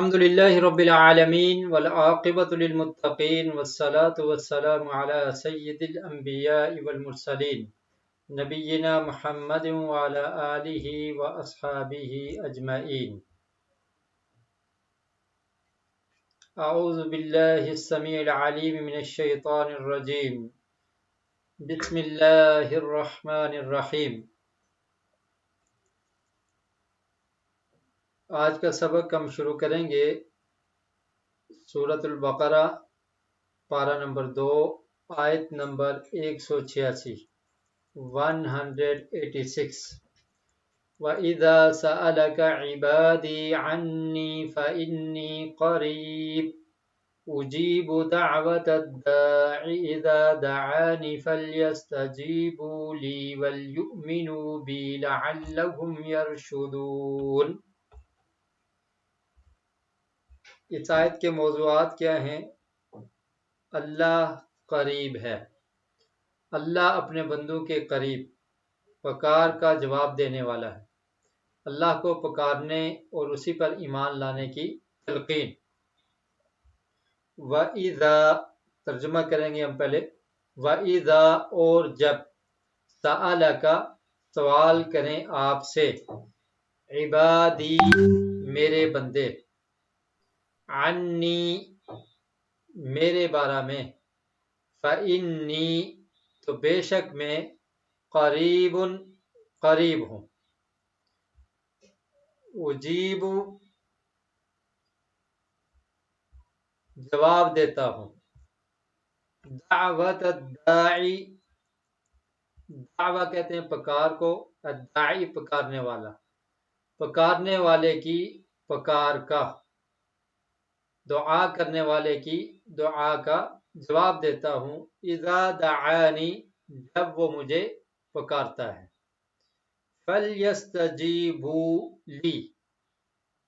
الحمد لله رب العالمين والعاقبة للمتقين والصلاة والسلام على سيد الأنبياء والمرسلين نبينا محمد وعلى آله وأصحابه أجمعين. أعوذ بالله السميع العليم من الشيطان الرجيم. بسم الله الرحمن الرحيم. آج کا سبق ہم شروع کریں گے سورۃ البقرہ پارہ نمبر 2 آیت نمبر 186 186. وَإِذَا سَأَلَكَ عِبَادِي عَنِّي فَإِنِّي قَرِيبٌ أُجِيبُ دَعْوَةَ الدَّاعِ إِذَا دَعَانِ فَلْيَسْتَجِيبُوا لِي وَلْيُؤْمِنُوا بِي لَعَلَّهُمْ يَرْشُدُونَ. اس آیت کے موضوعات کیا ہیں؟ اللہ قریب ہے. اللہ اپنے بندوں کے قریب پکار کا جواب دینے والا ہے. اللہ کو پکارنے اور اسی پر ایمان لانے کی تلقین. وَإِذَا ترجمہ کریں گے ہم پہلے. وَإِذَا اور جب سَأَلَكَ سوال کریں آپ سے عبادی میرے بندے عنی میرے بارے میں فَإِنِّي تو بے شک میں قریب قریب ہوں اجیب جواب دیتا ہوں دعوت الداعی دعویٰ کہتے ہیں پکار کو الداعی پکارنے والا پکارنے والے کی پکار کا دعا کرنے والے کی دعا کا جواب دیتا ہوں اذا دعانی جب وہ مجھے پکارتا ہے فَلْيَسْتَجِيبُوا لِي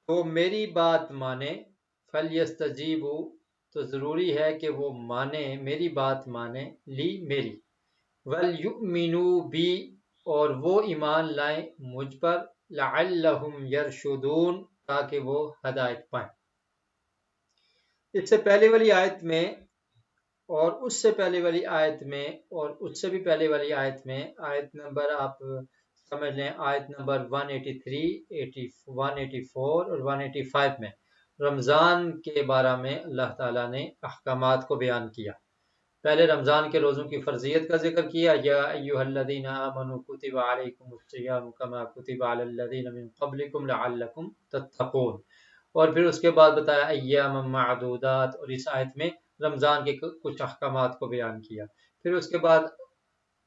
تو میری بات مانے فَلْيَسْتَجِيبُوا تو ضروری ہے کہ وہ مانے میری بات مانے لی میری وَلْيُؤْمِنُوا بِي اور وہ ایمان لائیں مجھ پر لَعَلَّهُمْ يَرْشُدُونَ تاکہ وہ ہدایت پائیں. اس سے پہلے والی آیت میں اور اس سے پہلے والی آیت میں اور اس سے بھی پہلے والی آیت میں آیت نمبر آپ سمجھ لیں آیت نمبر 183 184 اور 185 میں رمضان کے بارے میں اللہ تعالیٰ نے احکامات کو بیان کیا. پہلے رمضان کے روزوں کی فرضیت کا ذکر کیا یا ایھا الذین آمنوا کتب علیکم الصیام کما کتب علی الذین من قبلکم لعلکم تتقون اور پھر اس کے بعد بتایا ایام معدودات اور اس آیت میں رمضان کے کچھ احکامات کو بیان کیا. پھر اس کے بعد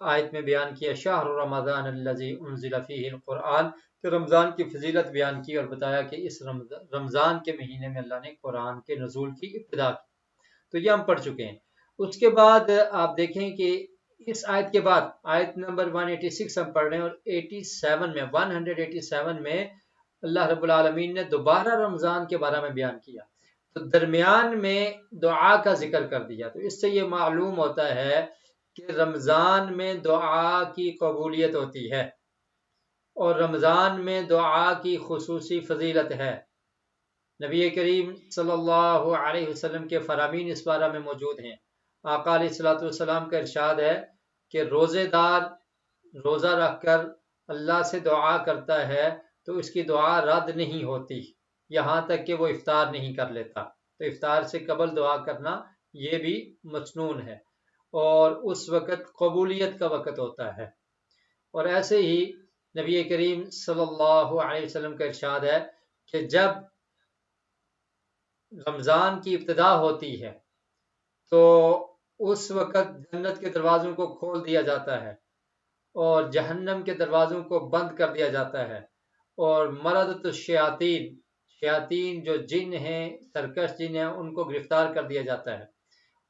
آیت میں بیان کیا شہر رمضان الذی انزل فیہ القرآن کہ رمضان کی فضیلت بیان کی اور بتایا کہ اس رمضان کے مہینے میں اللہ نے قرآن کے نزول کی ابتدا کی. تو یہ ہم پڑھ چکے ہیں. اس کے بعد آپ دیکھیں کہ اس آیت کے بعد آیت نمبر 186 ہم پڑھ رہے ہیں اور 187 میں اللہ رب العالمین نے دوبارہ رمضان کے بارے میں بیان کیا تو درمیان میں دعا کا ذکر کر دیا. تو اس سے یہ معلوم ہوتا ہے کہ رمضان میں دعا کی قبولیت ہوتی ہے اور رمضان میں دعا کی خصوصی فضیلت ہے. نبی کریم صلی اللہ علیہ وسلم کے فرامین اس بارے میں موجود ہیں. آقا علیہ الصلوۃ والسلام کا ارشاد ہے کہ روزے دار روزہ رکھ کر اللہ سے دعا کرتا ہے تو اس کی دعا رد نہیں ہوتی یہاں تک کہ وہ افطار نہیں کر لیتا. تو افطار سے قبل دعا کرنا یہ بھی مسنون ہے اور اس وقت قبولیت کا وقت ہوتا ہے. اور ایسے ہی نبی کریم صلی اللہ علیہ وسلم کا ارشاد ہے کہ جب رمضان کی ابتدا ہوتی ہے تو اس وقت جنت کے دروازوں کو کھول دیا جاتا ہے اور جہنم کے دروازوں کو بند کر دیا جاتا ہے اور مردۃ الشیاطین جو جن ہیں سرکش جن ہیں ان کو گرفتار کر دیا جاتا ہے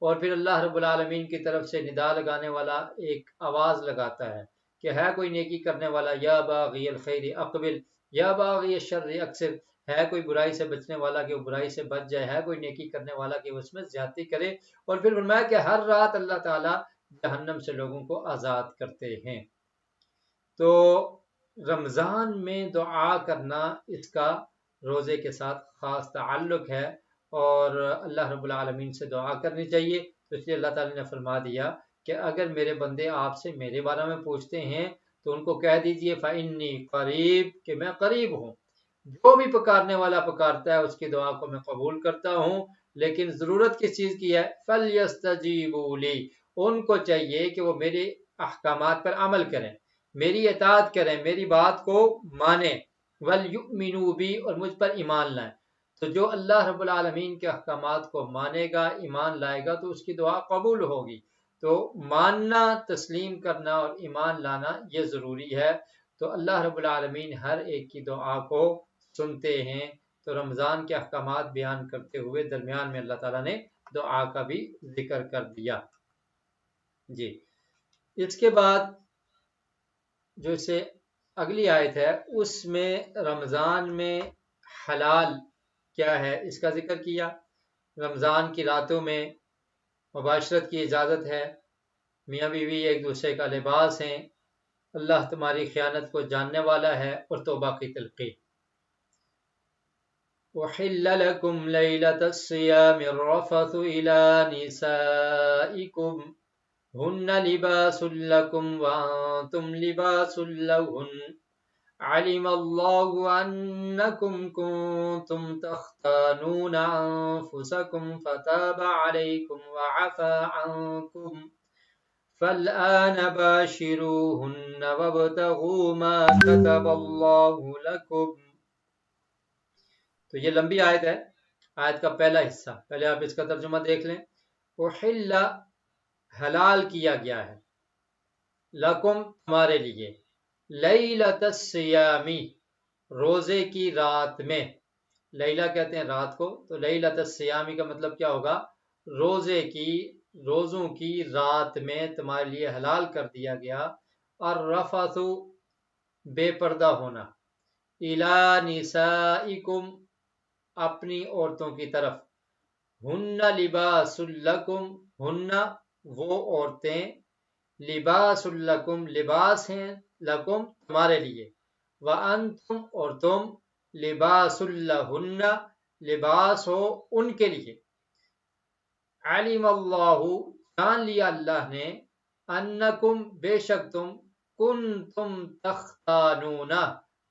اور پھر اللہ رب العالمین کی طرف سے ندا لگانے والا ایک آواز لگاتا ہے کہ ہے کوئی نیکی کرنے والا یا باغی الخیر اقبل یا باغی الشر اکثر ہے کوئی برائی سے بچنے والا کہ وہ برائی سے بچ جائے ہے کوئی نیکی کرنے والا کہ وہ اس میں زیادتی کرے. اور پھر فرمایا کہ ہر رات اللہ تعالیٰ جہنم سے لوگوں کو آزاد کرتے ہیں. تو رمضان میں دعا کرنا اس کا روزے کے ساتھ خاص تعلق ہے اور اللہ رب العالمین سے دعا کرنی چاہیے. تو اس لیے اللہ تعالیٰ نے فرما دیا کہ اگر میرے بندے آپ سے میرے بارے میں پوچھتے ہیں تو ان کو کہہ دیجئے فَإِنِّي قریب، کہ میں قریب ہوں. جو بھی پکارنے والا پکارتا ہے اس کی دعا کو میں قبول کرتا ہوں. لیکن ضرورت کس چیز کی ہے؟ فَلْيَسْتَجِيبُوا لِي، ان کو چاہیے کہ وہ میرے احکامات پر عمل کریں، میری اطاعت کریں، میری بات کو مانیں. وَلْيُؤْمِنُوا بِي، اور مجھ پر ایمان لائیں. تو جو اللہ رب العالمین کے احکامات کو مانے گا، ایمان لائے گا، تو اس کی دعا قبول ہوگی. تو ماننا، تسلیم کرنا اور ایمان لانا یہ ضروری ہے. تو اللہ رب العالمین ہر ایک کی دعا کو سنتے ہیں. تو رمضان کے احکامات بیان کرتے ہوئے درمیان میں اللہ تعالیٰ نے دعا کا بھی ذکر کر دیا. جی، اس کے بعد جو اسے اگلی آیت ہے اس میں رمضان میں حلال کیا ہے اس کا ذکر کیا. رمضان کی راتوں میں مباشرت کی اجازت ہے، میاں بیوی ایک دوسرے کا لباس ہیں، اللہ تمہاری خیانت کو جاننے والا ہے، اور توبہ کی تلقین. وَحِلَّ لَكُمْ لَيْلَةَ الصِّيَامِ الرَّفَثُ إِلَى نِسَائِكُمْ هُنَّ لِبَاسٌ لَكُمْ وَأَنْتُمْ لِبَاسٌ لَهُنَّ عَلِمَ اللَّهُ أَنَّكُمْ كُنْتُمْ تَخْتَانُونَ أَنفُسَكُمْ فَتَابَ عَلَيْكُمْ وَعَفَا عَنْكُمْ فَالْآنَ بَاشِرُوهُنَّ وَابْتَغُوا مَا كَتَبَ اللَّهُ لَكُمْ. تو یہ لمبی آیت ہے. آیت کا پہلا حصہ پہلے آپ اس کا ترجمہ دیکھ لیں. احل، حلال کیا گیا ہے، لکم، تمہارے لیے، لیلۃ الصیام، روزے کی رات میں. لیلہ کہتے ہیں رات کو، تو لیلۃ الصیام کا مطلب کیا ہوگا؟ روزوں کی رات میں تمہارے لیے حلال کر دیا گیا. الرفث، بے پردہ ہونا. الی نسائکم، اپنی عورتوں کی طرف. ہن لباس لکم، ہن وہ عورتیں، لباس لکم لباس ہیں، لکم تمہارے لیے. وانتم، اور تم، لباس لہن لباس ہو ان کے لیے. علم اللہ، جان لیا اللہ نے، انکم، بے شک تم، کنتم تختانون،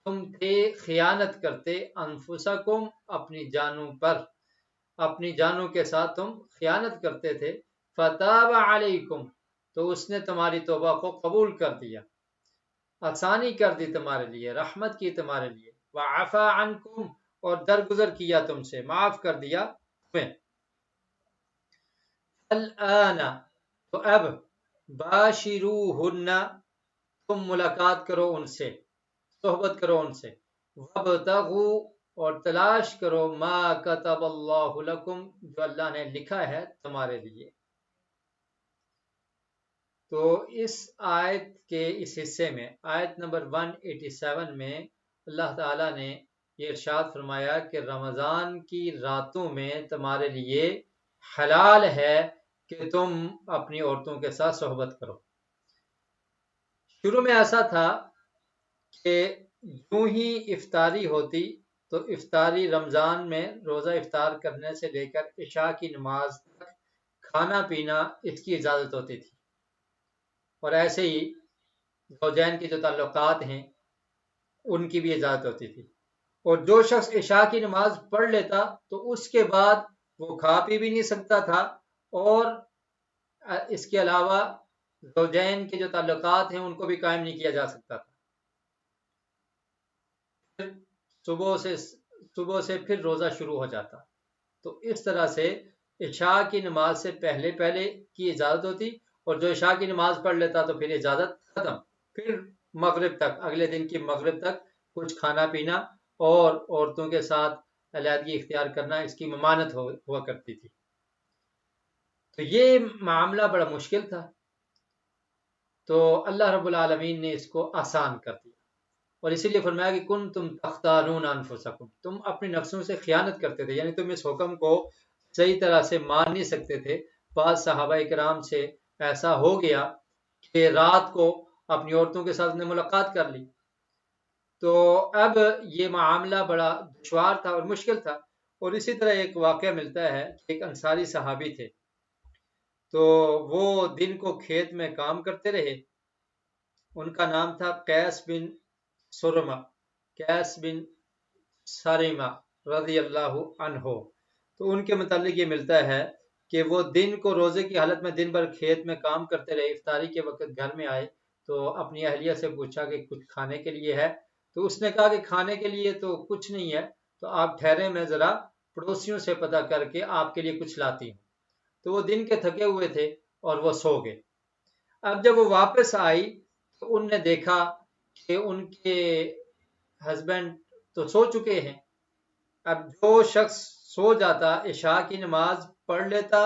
تم تھے خیانت کرتے، انفسکم، اپنی جانوں پر، اپنی جانوں کے ساتھ تم خیانت کرتے تھے. فتاب علیکم، تو اس نے تمہاری توبہ کو قبول کر دیا، آسانی کر دی تمہارے لیے، رحمت کی تمہارے لیے. وعفا عنکم، اور درگزر کیا تم سے، معاف کر دیا تمہیں. الآن، تو اب، باشروہن، تم ملاقات کرو ان سے، صحبت کرو ان سے. وابتغوا، اور تلاش کرو، ما کتب اللہ لکم، جو اللہ نے لکھا ہے تمہارے لیے. تو اس آیت کے اس حصے میں، آیت نمبر 187 میں، اللہ تعالیٰ نے یہ ارشاد فرمایا کہ رمضان کی راتوں میں تمہارے لیے حلال ہے کہ تم اپنی عورتوں کے ساتھ صحبت کرو. شروع میں ایسا تھا کہ یوں ہی افطاری ہوتی تو افطاری رمضان میں روزہ افطار کرنے سے لے کر عشاء کی نماز تک کھانا پینا اس کی اجازت ہوتی تھی. اور ایسے ہی زوجین کے جو تعلقات ہیں ان کی بھی اجازت ہوتی تھی. اور جو شخص عشاء کی نماز پڑھ لیتا تو اس کے بعد وہ کھا پی بھی نہیں سکتا تھا، اور اس کے علاوہ زوجین کے جو تعلقات ہیں ان کو بھی قائم نہیں کیا جا سکتا تھا. صبح سے پھر روزہ شروع ہو جاتا. تو اس طرح سے عشاء کی نماز سے پہلے کی اجازت ہوتی، اور جو عشاء کی نماز پڑھ لیتا تو پھر اجازت ختم. پھر مغرب تک، اگلے دن کی مغرب تک کچھ کھانا پینا اور عورتوں کے ساتھ علیحدگی اختیار کرنا اس کی ممانعت ہوا کرتی تھی. تو یہ معاملہ بڑا مشکل تھا، تو اللہ رب العالمین نے اس کو آسان کر دیا. اور اسی لیے فرمایا کہ کنتم تختانون انفسکم، تم اپنے نفسوں سے خیانت کرتے تھے، یعنی تم اس حکم کو صحیح طرح سے مان نہیں سکتے تھے. بعض صحابہ کرام سے ایسا ہو گیا کہ رات کو اپنی عورتوں کے ساتھ نے ملاقات کر لی. تو اب یہ معاملہ بڑا دشوار تھا اور مشکل تھا، اور اسی طرح ایک واقعہ ملتا ہے کہ ایک انصاری صحابی تھے، تو وہ دن کو کھیت میں کام کرتے رہے. ان کا نام تھا قیس بن سرما، قیس بن سرما رضی اللہ عنہ. تو ان کے متعلق یہ ملتا ہے کہ وہ دن کو روزے کی حالت میں دن بھر کھیت میں کام کرتے رہے. افطاری کے وقت گھر میں آئے تو اپنی اہلیہ سے پوچھا کہ کچھ کھانے کے لیے ہے؟ تو اس نے کہا کہ کھانے کے لیے تو کچھ نہیں ہے، تو آپ ٹھہرے، میں ذرا پڑوسیوں سے پتہ کر کے آپ کے لیے کچھ لاتی ہوں. تو وہ دن کے تھکے ہوئے تھے اور وہ سو گئے. اب جب وہ واپس آئی تو ان نے دیکھا کہ ان کے ہسبینڈ تو سو چکے ہیں. اب جو شخص سو جاتا، عشاء کی نماز پڑھ لیتا،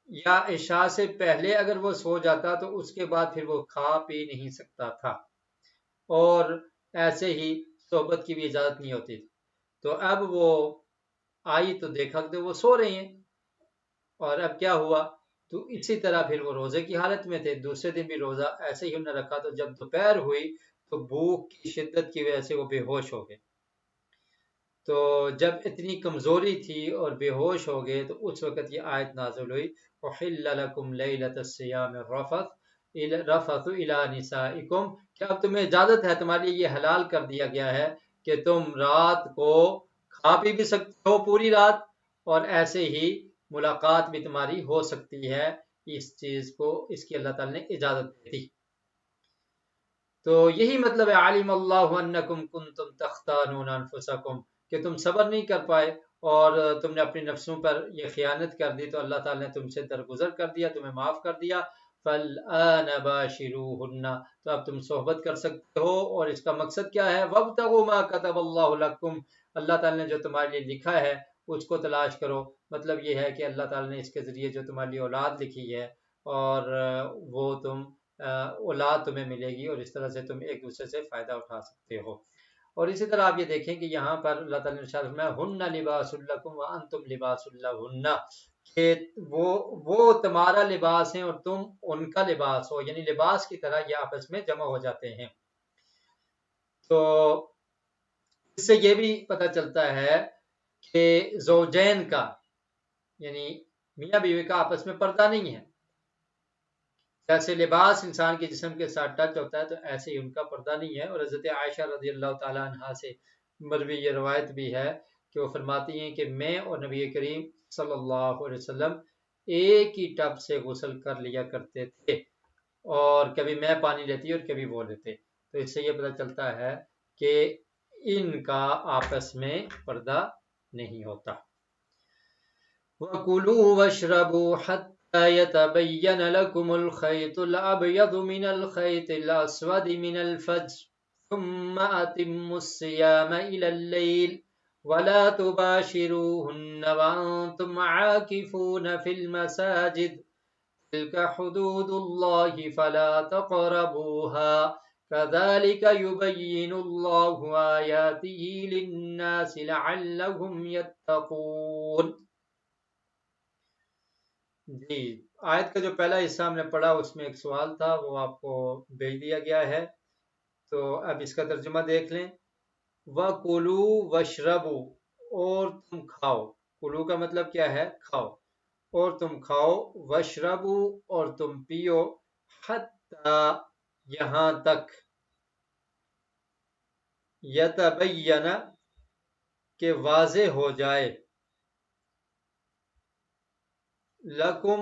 یا عشاء سے پہلے اگر وہ سو جاتا تو اس کے بعد پھر وہ کھا پی نہیں سکتا تھا، اور ایسے ہی صحبت کی بھی اجازت نہیں ہوتی تھی. تو اب وہ آئی تو دیکھا کہ وہ سو رہے ہیں، اور اب کیا ہوا؟ تو اسی طرح پھر وہ روزے کی حالت میں تھے. دوسرے دن بھی روزہ ایسے ہی انہوں نے رکھا. تو جب دوپہر ہوئی تو بھوک کی شدت کی وجہ سے وہ بے ہوش ہو گئے. تو جب اتنی کمزوری تھی اور بے ہوش ہو گئے تو اس وقت یہ آیت نازل ہوئی، احل لکم لیلۃ الصیام الرفث الی نسائکم، کہ اب تمہیں اجازت ہے، تمہارے لیے یہ حلال کر دیا گیا ہے کہ تم رات کو کھا پی بھی سکتے ہو پوری رات، اور ایسے ہی ملاقات بھی تمہاری ہو سکتی ہے. اس چیز کو، اس کی اللہ تعالی نے اجازت دی. تو یہی مطلب ہے عالم اللہ انکم کنتم تختانون انفسکم، کہ تم صبر نہیں کر پائے اور تم نے اپنی نفسوں پر یہ خیانت کر دی، تو اللہ تعالی نے تم سے درگزر کر دیا، تمہیں معاف کر دیا. فالآن باشروہن، تو اب تم صحبت کر سکتے ہو. اور اس کا مقصد کیا ہے؟ وابتغوا ما کتب اللہ لکم، اللہ تعالی نے جو تمہارے لیے لکھا ہے اس کو تلاش کرو. مطلب یہ ہے کہ اللہ تعالی نے اس کے ذریعے جو تمہارے لیے اولاد لکھی ہے، اور وہ اولاد تمہیں ملے گی، اور اس طرح سے تم ایک دوسرے سے فائدہ اٹھا سکتے ہو. اور اسی طرح آپ یہ دیکھیں کہ یہاں پر اللہ تعالیٰ نے ارشاد فرمایا ہن لباس لکم وانتم لباس لہن، کہ وہ تمہارا لباس ہیں اور تم ان کا لباس ہو، یعنی لباس کی طرح یہ آپس میں جمع ہو جاتے ہیں. تو اس سے یہ بھی پتہ چلتا ہے کہ زوجین کا، یعنی میاں بیوی کا آپس میں پردہ نہیں ہے. جیسے لباس انسان کے جسم کے ساتھ ٹچ ہوتا ہے تو ایسے ہی ان کا پردہ نہیں ہے. اور حضرت عائشہ رضی اللہ تعالیٰ عنہا سے مروی یہ روایت بھی ہے کہ وہ فرماتی ہیں کہ میں اور نبی کریم صلی اللہ علیہ وسلم ایک ہی ٹب سے غسل کر لیا کرتے تھے، اور کبھی میں پانی لیتی اور کبھی وہ لیتے. تو اس سے یہ پتہ چلتا ہے کہ ان کا آپس میں پردہ نہیں ہوتا. وَكُلُوا وَاشْرَبُوا حَتَّى يَتَبَيَّنَ لَكُمُ الْخَيْطُ الْأَبْيَضُ مِنَ الْخَيْطِ الْأَسْوَدِ مِنَ الْفَجْرِ ثُمَّ أَتِمُّوا الصِّيَامَ إِلَى اللَّيْلِ وَلَا تُبَاشِرُوهُنَّ وَأَنْتُمْ عَاكِفُونَ فِي الْمَسَاجِدِ تِلْكَ حُدُودُ اللَّهِ فَلَا تَقْرَبُوهَا كَذَلِكَ يُبَيِّنُ اللَّهُ آيَاتِهِ لِلنَّاسِ لَعَلَّهُمْ يَتَّقُونَ. جی، آیت کا جو پہلا حصہ ہم نے پڑھا اس میں ایک سوال تھا، وہ آپ کو بھیج دیا گیا ہے. تو اب اس کا ترجمہ دیکھ لیں. وَكُلُوا وَاشْرَبُوا، اور تم کھاؤ. کلو کا مطلب کیا ہے؟ کھاؤ. اور تم کھاؤ، وَاشْرَبُوا، اور تم پیو، حَتَّى، یہاں تک، یتبین، کہ واضح ہو جائے، لکم،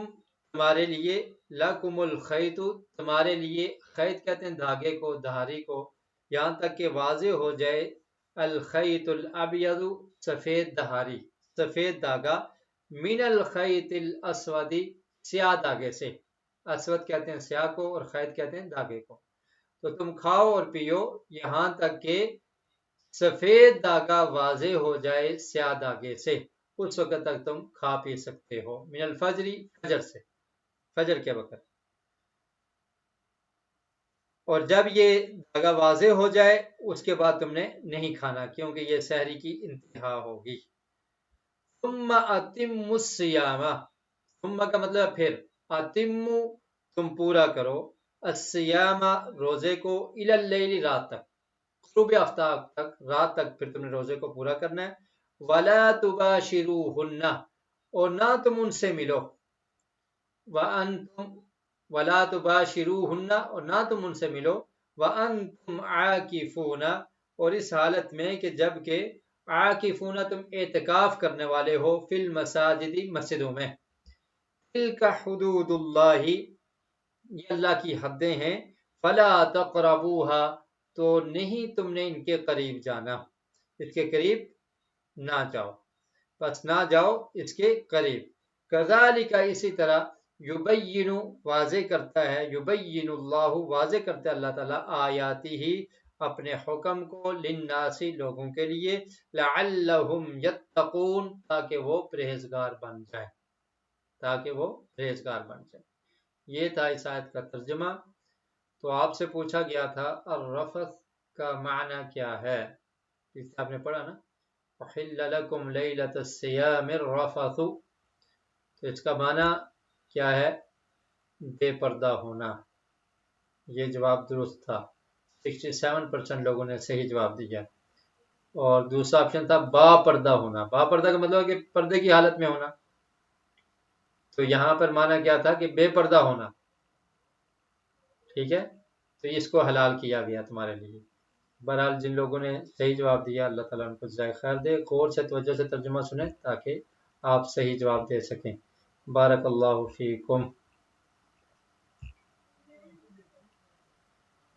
تمہارے لیے، لکم الخیط، تمہارے لیے، خیط کہتے ہیں دھاگے کو، دھاری کو، یہاں تک کہ واضح ہو جائے، الخیط الابیض، سفید دھاری، سفید دھاگا، من الخیط الاسود، سیاہ دھاگے سے. اسود کہتے ہیں سیاہ کو اور خیط کہتے ہیں دھاگے کو. تو تم کھاؤ اور پیو یہاں تک کہ سفید دھاگا واضح ہو جائے سیاہ دھاگے سے، اس وقت تک تم کھا پی سکتے ہو. من الفجر، فجر سے، فجر کے وقت. اور جب یہ دھاگا واضح ہو جائے اس کے بعد تم نے نہیں کھانا، کیونکہ یہ سحری کی انتہا ہوگی. ثم اتموا الصیام، ثم کا مطلب پھر، اتموا، تم پورا کرو، الصیام، روزے کو، الی اللیل، رات تک. غروب آفتاب تک، رات تک پھر تم نے روزے کو پورا کرنا ہے۔ وَلَا تُبَاشِرُوهُنَّ، اور نہ تم ان سے ملو، وَأَنْتُمْ وَلَا تُبَاشِرُوهُنَّ، اور نہ تم ان سے ملو، وَأَنْتُمْ عَاكِفُونَ، اور اس حالت میں کہ جب کہ عاکفون تم اعتکاف کرنے والے ہو، فی المساجد، مسجدوں میں۔ تلک حدود اللہ، یہ اللہ کی حدیں ہیں، فلا تقربوها، تو نہیں تم نے ان کے قریب جانا، اس کے قریب نہ جاؤ، بس نہ جاؤ اس کے قریب۔ کذالک، اسی طرح، یبین، واضح کرتا ہے، یبین اللہ، واضح کرتا ہے اللہ تعالیٰ، آیاتی ہی، اپنے حکم کو، للناس، لوگوں کے لیے، لعلہم یتقون، تاکہ وہ پرہیزگار بن جائیں، تاکہ وہ پرہیزگار بن جائیں۔ یہ تھا اس آیت کا ترجمہ۔ تو آپ سے پوچھا گیا تھا الرفث کا معنی کیا ہے، اس سے آپ نے پڑھا نا، احل لکم لیلۃ الصیام الرفث، تو اس کا معنی کیا ہے؟ بے پردہ ہونا۔ یہ جواب درست تھا، 67% لوگوں نے صحیح جواب دیا۔ اور دوسرا آپشن تھا با پردہ ہونا۔ با پردہ کا مطلب ہے کہ پردے کی حالت میں ہونا، تو یہاں پر معنی کیا تھا کہ بے پردہ ہونا، ٹھیک ہے، تو اس کو حلال کیا گیا تمہارے لیے۔ بہرحال جن لوگوں نے صحیح جواب دیا اللہ تعالیٰ ان کو جزائے خیر دے، غور سے توجہ سے ترجمہ سنیں تاکہ آپ صحیح جواب دے سکیں۔ بارک اللہ فیکم۔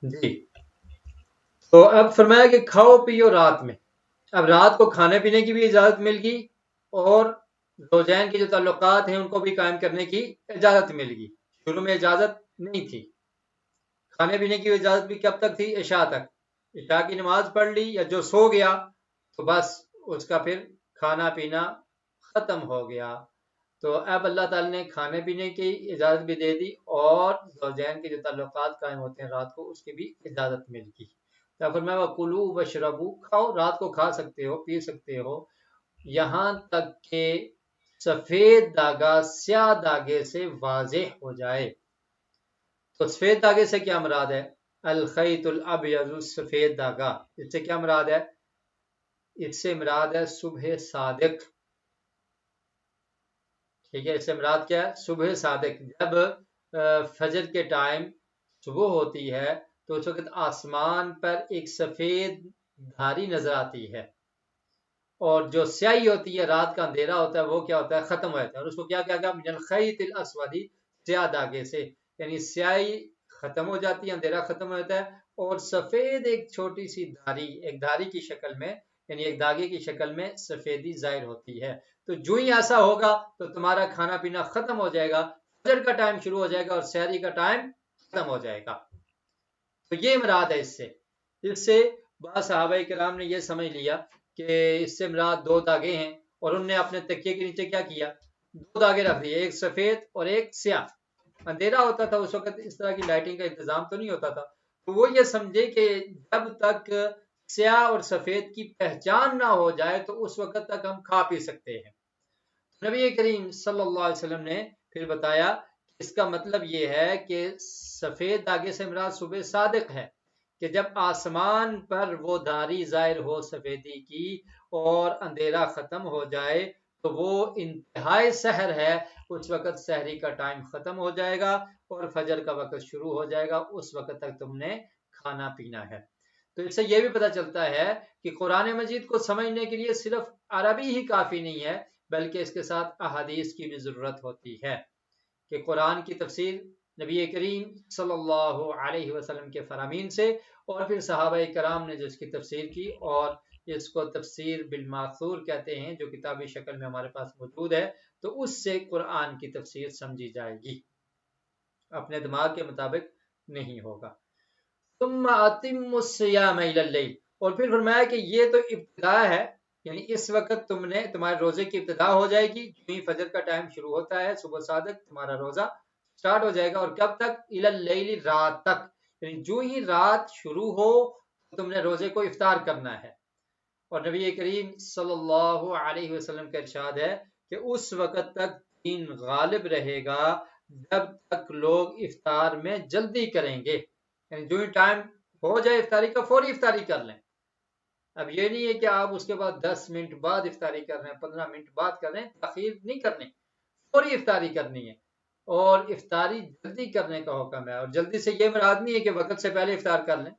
جی، تو اب فرمایا کہ کھاؤ پیو رات میں۔ اب رات کو کھانے پینے کی بھی اجازت مل گئی، اور زوجین کے جو تعلقات ہیں ان کو بھی قائم کرنے کی اجازت مل گئی۔ شروع میں اجازت نہیں تھی، کھانے پینے کی اجازت بھی کب تک تھی؟ عشاء تک۔ عشاء کی نماز پڑھ لی یا جو سو گیا تو بس اس کا پھر کھانا پینا ختم ہو گیا۔ تو اب اللہ تعالیٰ نے کھانے پینے کی اجازت بھی دے دی، اور زوجین کے جو تعلقات قائم ہوتے ہیں رات کو اس کی بھی اجازت مل گئی۔ تو فرمایا وَكُلُوا وَاشْرَبُوا، کھاؤ، رات کو کھا سکتے ہو، پی سکتے ہو، یہاں تک کہ سفید داغا سیاہ داغے سے واضح ہو جائے۔ تو سفید داغے سے کیا مراد ہے؟ الخیط الابیض، سفید داغا، اس سے کیا مراد ہے؟ اس سے مراد ہے صبح صادق، ٹھیک ہے، اس سے مراد کیا ہے؟ صبح صادق۔ جب فجر کے ٹائم صبح ہوتی ہے تو اس وقت آسمان پر ایک سفید دھاری نظر آتی ہے، اور جو سیاہی ہوتی ہے، رات کا اندھیرا ہوتا ہے، وہ کیا ہوتا ہے؟ ختم ہو جاتا ہے، اور اس کو کیا کہا گیا؟ من الخیط الاسود، سیاہ داغے سے، یعنی سیاہی ختم ہو جاتی ہے، اندھیرا ختم ہو جاتا ہے، اور سفید ایک چھوٹی سی دھاری، ایک دھاری کی شکل میں، یعنی ایک داغے کی شکل میں سفیدی ظاہر ہوتی ہے۔ تو جو ہی ایسا ہوگا تو تمہارا کھانا پینا ختم ہو جائے گا، فجر کا ٹائم شروع ہو جائے گا اور سحری کا ٹائم ختم ہو جائے گا۔ تو یہ مراد ہے اس سے بعض صحابہ کرام نے یہ سمجھ لیا کہ اس سے مراد دو داغے ہیں، اور انہوں نے اپنے تکیے کے نیچے کیا کیا؟ دو داغے رکھ دیے، ایک سفید اور ایک سیاہ۔ اندھیرا ہوتا تھا اس وقت، اس طرح کی لائٹنگ کا انتظام تو نہیں ہوتا تھا، تو وہ یہ سمجھے کہ جب تک سیاہ اور سفید کی پہچان نہ ہو جائے تو اس وقت تک ہم کھا پی سکتے ہیں۔ نبی کریم صلی اللہ علیہ وسلم نے پھر بتایا کہ اس کا مطلب یہ ہے کہ سفید داغے سے مراد صبح صادق ہے، کہ جب آسمان پر وہ دھاری ظاہر ہو سفیدی کی اور اندھیرا ختم ہو جائے تو وہ انتہائی سحر ہے، اس وقت سحری کا ٹائم ختم ہو جائے گا اور فجر کا وقت شروع ہو جائے گا، اس وقت تک تم نے کھانا پینا ہے۔ تو اس سے یہ بھی پتہ چلتا ہے کہ قرآن مجید کو سمجھنے کے لیے صرف عربی ہی کافی نہیں ہے، بلکہ اس کے ساتھ احادیث کی بھی ضرورت ہوتی ہے، کہ قرآن کی تفسیر نبی کریم صلی اللہ علیہ وسلم کے فرامین سے، اور پھر صحابہ کرام نے جو اس کی تفسیر کی، اور اس کو تفسیر بالماثور کہتے ہیں، جو کتابی شکل میں ہمارے پاس موجود ہے، تو اس سے قرآن کی تفسیر سمجھی جائے گی، اپنے دماغ کے مطابق نہیں ہوگا۔ ثم اتموا الصیام الی اللیل، اور پھر فرمایا کہ یہ تو ابتدا ہے، یعنی اس وقت تمہارے روزے کی ابتدا ہو جائے گی، جو ہی فجر کا ٹائم شروع ہوتا ہے، صبح صادق تمہارا روزہ سٹارٹ ہو جائے گا، اور کب تک؟ الی اللیل، رات تک، یعنی جو ہی رات شروع ہو تم نے روزے کو افطار کرنا ہے۔ اور نبی کریم صلی اللہ علیہ وسلم کا ارشاد ہے کہ اس وقت تک دین غالب رہے گا جب تک لوگ افطار میں جلدی کریں گے، یعنی جو ہی ٹائم ہو جائے افطاری کا، فوری افطاری کر لیں، اب یہ نہیں ہے کہ آپ اس کے بعد 10 منٹ بعد افطاری کر رہے ہیں، 15 منٹ بعد کر رہے ہیں، تاخیر نہیں کرنی، فوری افطاری کرنی ہے، اور افطاری جلدی کرنے کا حکم ہے۔ اور جلدی سے یہ مراد نہیں ہے کہ وقت سے پہلے افطار کر لیں،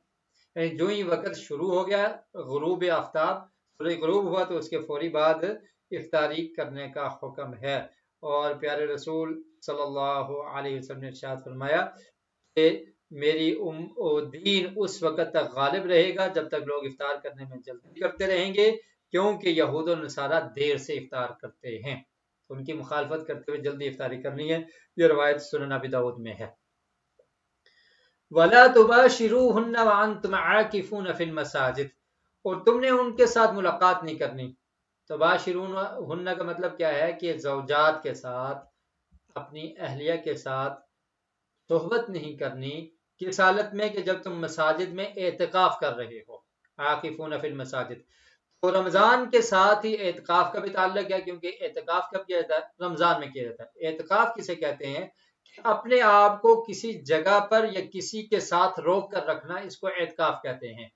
یعنی جو ہی وقت شروع ہو گیا، غروب آفتاب، سورج غروب ہوا تو اس کے فوری بعد افطاری کرنے کا حکم ہے۔ اور پیارے رسول صلی اللہ علیہ وسلم نے ارشاد فرمایا کہ میری دین اس وقت تک غالب رہے گا جب تک لوگ افطار کرنے میں جلدی کرتے رہیں گے، کیونکہ یہود و نصارہ دیر سے افطار کرتے ہیں، ان کی مخالفت کرتے ہوئے جلدی افطاری کرنی ہے۔ یہ روایت سنن ابی داؤد میں ہے۔ وَلَا تُبَاشِرُوهُنَّ وَأَنْتُمْ عَاكِفُونَ فِي الْمَسَاجِدِ، اور تم نے ان کے ساتھ ملاقات نہیں کرنی۔ تباشرون کا مطلب کیا ہے کہ زوجات کے ساتھ، اپنی اہلیہ کے ساتھ صحبت نہیں کرنی، کس حالت میں کہ جب تم مساجد میں اعتکاف کر رہے ہو، عاکفون فی المساجد۔ تو رمضان کے ساتھ ہی اعتکاف کا بھی تعلق ہے، کیونکہ اعتکاف کب کیا جاتا ہے؟ رمضان میں کیا جاتا ہے۔ اعتکاف کسے کہتے ہیں؟ کہ اپنے آپ کو کسی جگہ پر یا کسی کے ساتھ روک کر رکھنا، اس کو اعتکاف کہتے ہیں۔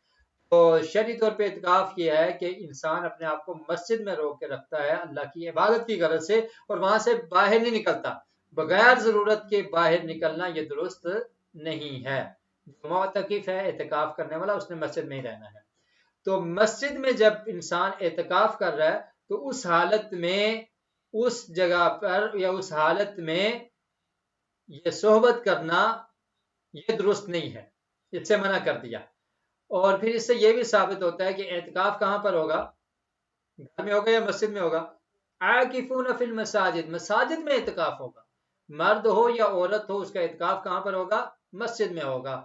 تو شرعی طور پہ اعتکاف یہ ہے کہ انسان اپنے آپ کو مسجد میں روک کے رکھتا ہے اللہ کی عبادت کی غرض سے، اور وہاں سے باہر نہیں نکلتا۔ بغیر ضرورت کے باہر نکلنا یہ درست نہیں ہے۔ جو معتکف ہے، اعتکاف کرنے والا، اس نے مسجد میں ہی رہنا ہے۔ تو مسجد میں جب انسان اعتکاف کر رہا ہے تو اس حالت میں، اس جگہ پر یا اس حالت میں یہ صحبت کرنا یہ درست نہیں ہے، اس سے منع کر دیا۔ اور پھر اس سے یہ بھی ثابت ہوتا ہے کہ اعتکاف کہاں پر ہوگا؟ گھر میں ہوگا یا مسجد میں ہوگا؟ عاکفون فی المساجد، مساجد میں اعتکاف ہوگا۔ مرد ہو یا عورت ہو، اس کا اعتکاف کہاں پر ہوگا؟ مسجد میں ہوگا۔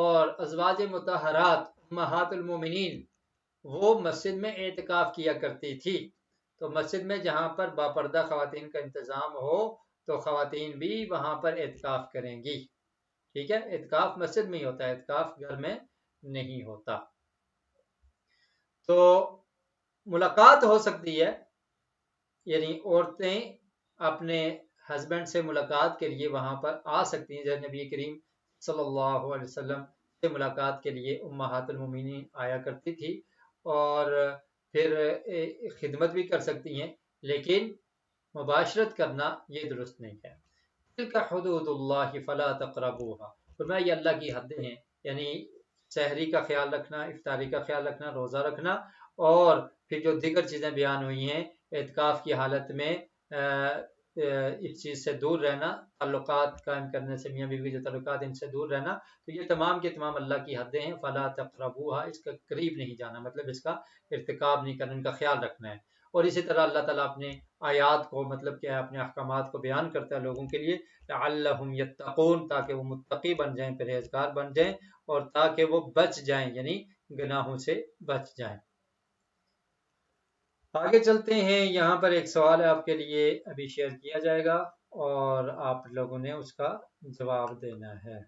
اور ازواج مطہرات امہات المومنین وہ مسجد میں اعتکاف کیا کرتی تھی۔ تو مسجد میں جہاں پر باپردہ خواتین کا انتظام ہو تو خواتین بھی وہاں پر اعتکاف کریں گی۔ ٹھیک ہے، اعتکاف مسجد میں ہی ہوتا ہے، اعتکاف گھر میں نہیں ہوتا۔ تو ملاقات ہو سکتی ہے، یعنی عورتیں اپنے ہسبینڈ سے ملاقات کے لیے وہاں پر آ سکتی ہیں، جیسے نبی کریم صلی اللہ علیہ وسلم سے ملاقات کے لیے امہات المومنین آیا کرتی تھی، اور پھر خدمت بھی کر سکتی ہیں، لیکن مباشرت کرنا یہ درست نہیں ہے۔ تلک حدود اللہ فلا تقربوها، فرمایا یہ اللہ کی حدیں ہیں، یعنی سحری کا خیال رکھنا، افطاری کا خیال رکھنا، روزہ رکھنا، اور پھر جو دیگر چیزیں بیان ہوئی ہیں اعتکاف کی حالت میں اس چیز سے دور رہنا، تعلقات قائم کرنے سے، میاں بیوی کے جو تعلقات ان سے دور رہنا، تو یہ تمام کے تمام اللہ کی حدیں ہیں۔ فلا تقربوها، اس کا قریب نہیں جانا، مطلب اس کا ارتکاب نہیں کرنا، ان کا خیال رکھنا ہے۔ اور اسی طرح اللہ تعالیٰ اپنے آیات کو، مطلب کیا ہے، اپنے احکامات کو بیان کرتا ہے لوگوں کے لیے، لعلہم یتقون، تاکہ وہ متقی بن جائیں، پرہیزگار بن جائیں، اور تاکہ وہ بچ جائیں، یعنی گناہوں سے بچ جائیں۔ آگے چلتے ہیں، یہاں پر ایک سوال ہے آپ کے لیے، ابھی شیئر کیا جائے گا اور آپ لوگوں نے اس کا جواب دینا ہے۔